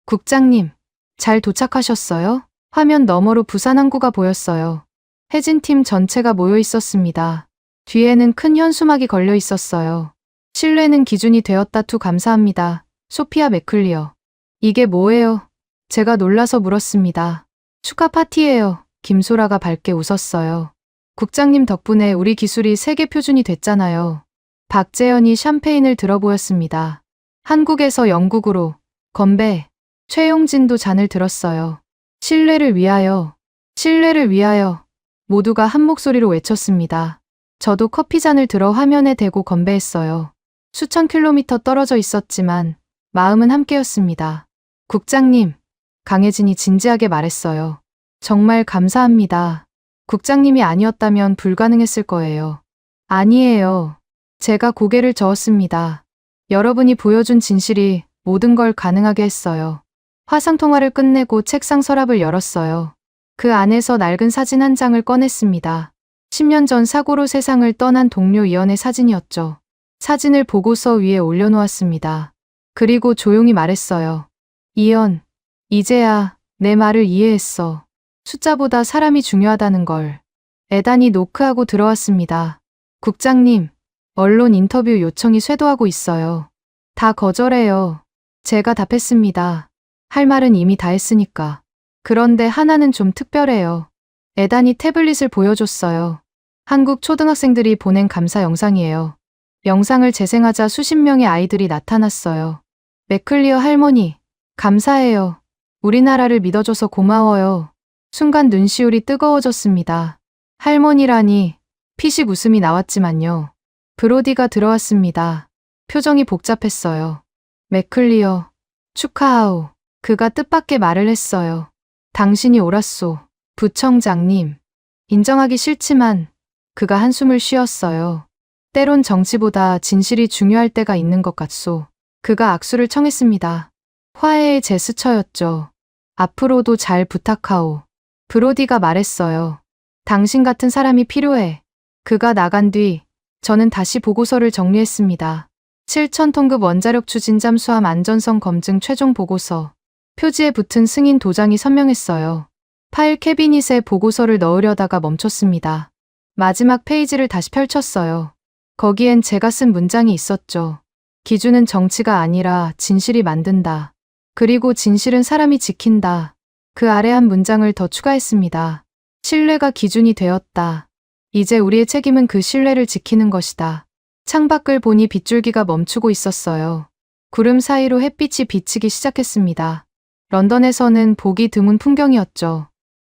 [SPEAKER 3] 국장님, 잘 도착하셨어요? 화면 너머로 부산항구가 보였어요. 혜진팀 전체가 모여 있었습니다. 뒤에는 큰 현수막이 걸려 있었어요. 신뢰는 기준이 되었다 투 감사합니다. 소피아 맥클리어. 이게 뭐예요? 제가 놀라서 물었습니다. 축하 파티예요. 김소라가 밝게 웃었어요. 국장님 덕분에 우리 기술이 세계 표준이 됐잖아요. 박재현이 샴페인을 들어 보였습니다. 한국에서 영국으로 건배. 최용진도 잔을 들었어요. 신뢰를 위하여. 신뢰를 위하여. 모두가 한 목소리로 외쳤습니다. 저도 커피잔을 들어 화면에 대고 건배했어요. 수천 킬로미터 떨어져 있었지만 마음은 함께였습니다. 국장님, 강혜진이 진지하게 말했어요. 정말 감사합니다. 국장님이 아니었다면 불가능했을 거예요. 아니에요. 제가 고개를 저었습니다. 여러분이 보여준 진실이 모든 걸 가능하게 했어요. 화상통화를 끝내고 책상 서랍을 열었어요. 그 안에서 낡은 사진 한 장을 꺼냈습니다. 10년 전 사고로 세상을 떠난 동료 이연의 사진이었죠. 사진을 보고서 위에 올려놓았습니다. 그리고 조용히 말했어요. 이연, 이제야 내 말을 이해했어. 숫자보다 사람이 중요하다는 걸. 애단이 노크하고 들어왔습니다. 국장님, 언론 인터뷰 요청이 쇄도하고 있어요. 다 거절해요. 제가 답했습니다. 할 말은 이미 다 했으니까. 그런데 하나는 좀 특별해요. 애단이 태블릿을 보여줬어요. 한국 초등학생들이 보낸 감사 영상이에요. 영상을 재생하자 수십 명의 아이들이 나타났어요. 맥클리어 할머니, 감사해요. 우리나라를 믿어줘서 고마워요. 순간 눈시울이 뜨거워졌습니다. 할머니라니, 피식 웃음이 나왔지만요. 브로디가 들어왔습니다. 표정이 복잡했어요. 맥클리어, 축하하오. 그가 뜻밖의 말을 했어요. 당신이 옳았소. 부청장님. 인정하기 싫지만 그가 한숨을 쉬었어요. 때론 정치보다 진실이 중요할 때가 있는 것 같소. 그가 악수를 청했습니다. 화해의 제스처였죠. 앞으로도 잘 부탁하오. 브로디가 말했어요. 당신 같은 사람이 필요해. 그가 나간 뒤 저는 다시 보고서를 정리했습니다. 7,000톤급 원자력 추진 잠수함 안전성 검증 최종 보고서. 표지에 붙은 승인 도장이 선명했어요. 파일 캐비닛에 보고서를 넣으려다가 멈췄습니다. 마지막 페이지를 다시 펼쳤어요. 거기엔 제가 쓴 문장이 있었죠. 기준은 정치가 아니라 진실이 만든다. 그리고 진실은 사람이 지킨다. 그 아래 한 문장을 더 추가했습니다. 신뢰가 기준이 되었다. 이제 우리의 책임은 그 신뢰를 지키는 것이다. 창밖을 보니 빗줄기가 멈추고 있었어요. 구름 사이로 햇빛이 비치기 시작했습니다. 런던에서는 보기 드문 풍경이었죠.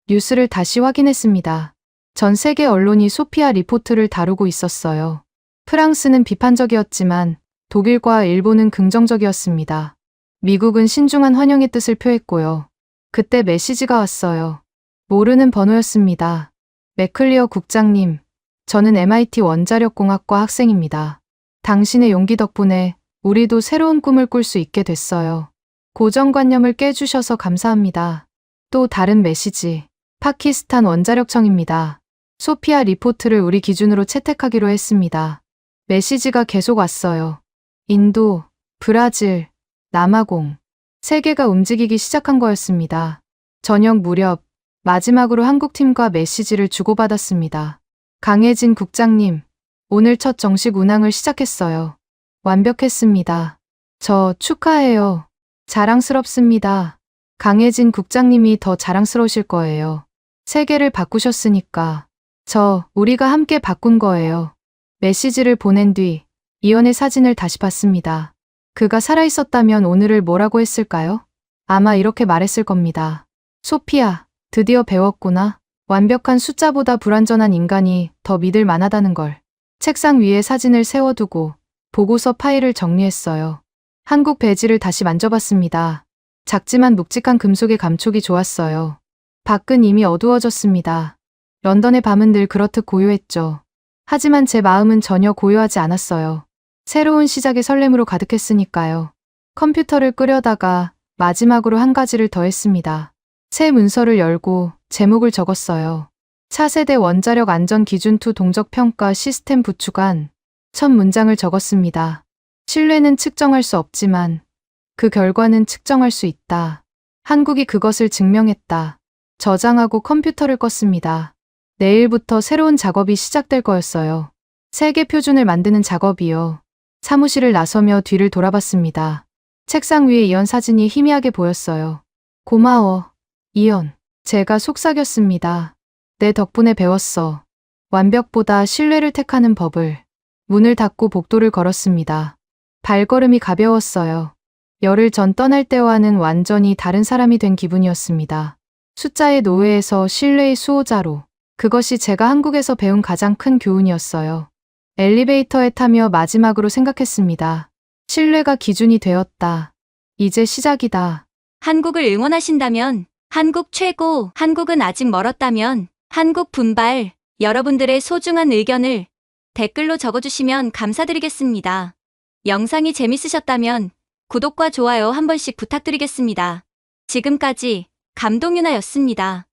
[SPEAKER 3] 뉴스를 다시 확인했습니다. 전 세계 언론이 소피아 리포트를 다루고 있었어요. 프랑스는 비판적이었지만 독일과 일본은 긍정적이었습니다. 미국은 신중한 환영의 뜻을 표했고요. 그때 메시지가 왔어요. 모르는 번호였습니다. 맥클리어 국장님, 저는 MIT 원자력공학과 학생입니다. 당신의 용기 덕분에 우리도 새로운 꿈을 꿀 수 있게 됐어요. 고정관념을 깨주셔서 감사합니다. 또 다른 메시지. 파키스탄 원자력청입니다. 소피아 리포트를 우리 기준으로 채택하기로 했습니다. 메시지가 계속 왔어요. 인도, 브라질, 남아공. 세계가 움직이기 시작한 거였습니다. 저녁 무렵 마지막으로 한국팀과 메시지를 주고받았습니다. 강혜진 국장님, 오늘 첫 정식 운항을 시작했어요. 완벽했습니다. 저 축하해요. 자랑스럽습니다. 강혜진 국장님이 더 자랑스러우실 거예요. 세계를 바꾸셨으니까. 우리가 함께 바꾼 거예요. 메시지를 보낸 뒤 이연의 사진을 다시 봤습니다. 그가 살아있었다면 오늘을 뭐라고 했을까요? 아마 이렇게 말했을 겁니다. 소피아, 드디어 배웠구나. 완벽한 숫자보다 불완전한 인간이 더 믿을 만하다는 걸. 책상 위에 사진을 세워두고 보고서 파일을 정리했어요. 한국 배지를 다시 만져봤습니다. 작지만 묵직한 금속의 감촉이 좋았어요. 밖은 이미 어두워졌습니다. 런던의 밤은 늘 그렇듯 고요했죠. 하지만 제 마음은 전혀 고요하지 않았어요. 새로운 시작의 설렘으로 가득했으니까요. 컴퓨터를 끄려다가 마지막으로 한 가지를 더 했습니다. 새 문서를 열고 제목을 적었어요. 차세대 원자력 안전 기준 2 동적 평가 시스템 구축안. 첫 문장을 적었습니다. 신뢰는 측정할 수 없지만 그 결과는 측정할 수 있다. 한국이 그것을 증명했다. 저장하고 컴퓨터를 껐습니다. 내일부터 새로운 작업이 시작될 거였어요. 세계 표준을 만드는 작업이요. 사무실을 나서며 뒤를 돌아봤습니다. 책상 위에 이연 사진이 희미하게 보였어요. 고마워, 이연. 제가 속삭였습니다. 내 덕분에 배웠어. 완벽보다 신뢰를 택하는 법을. 문을 닫고 복도를 걸었습니다. 발걸음이 가벼웠어요. 열흘 전 떠날 때와는 완전히 다른 사람이 된 기분이었습니다. 숫자의 노예에서 신뢰의 수호자로. 그것이 제가 한국에서 배운 가장 큰 교훈이었어요. 엘리베이터에 타며 마지막으로 생각했습니다. 신뢰가 기준이 되었다. 이제 시작이다.
[SPEAKER 4] 한국을 응원하신다면, 한국 최고, 한국은 아직 멀었다면, 한국 분발, 여러분들의 소중한 의견을 댓글로 적어주시면 감사드리겠습니다. 영상이 재밌으셨다면 구독과 좋아요 한 번씩 부탁드리겠습니다. 지금까지 감동유나였습니다.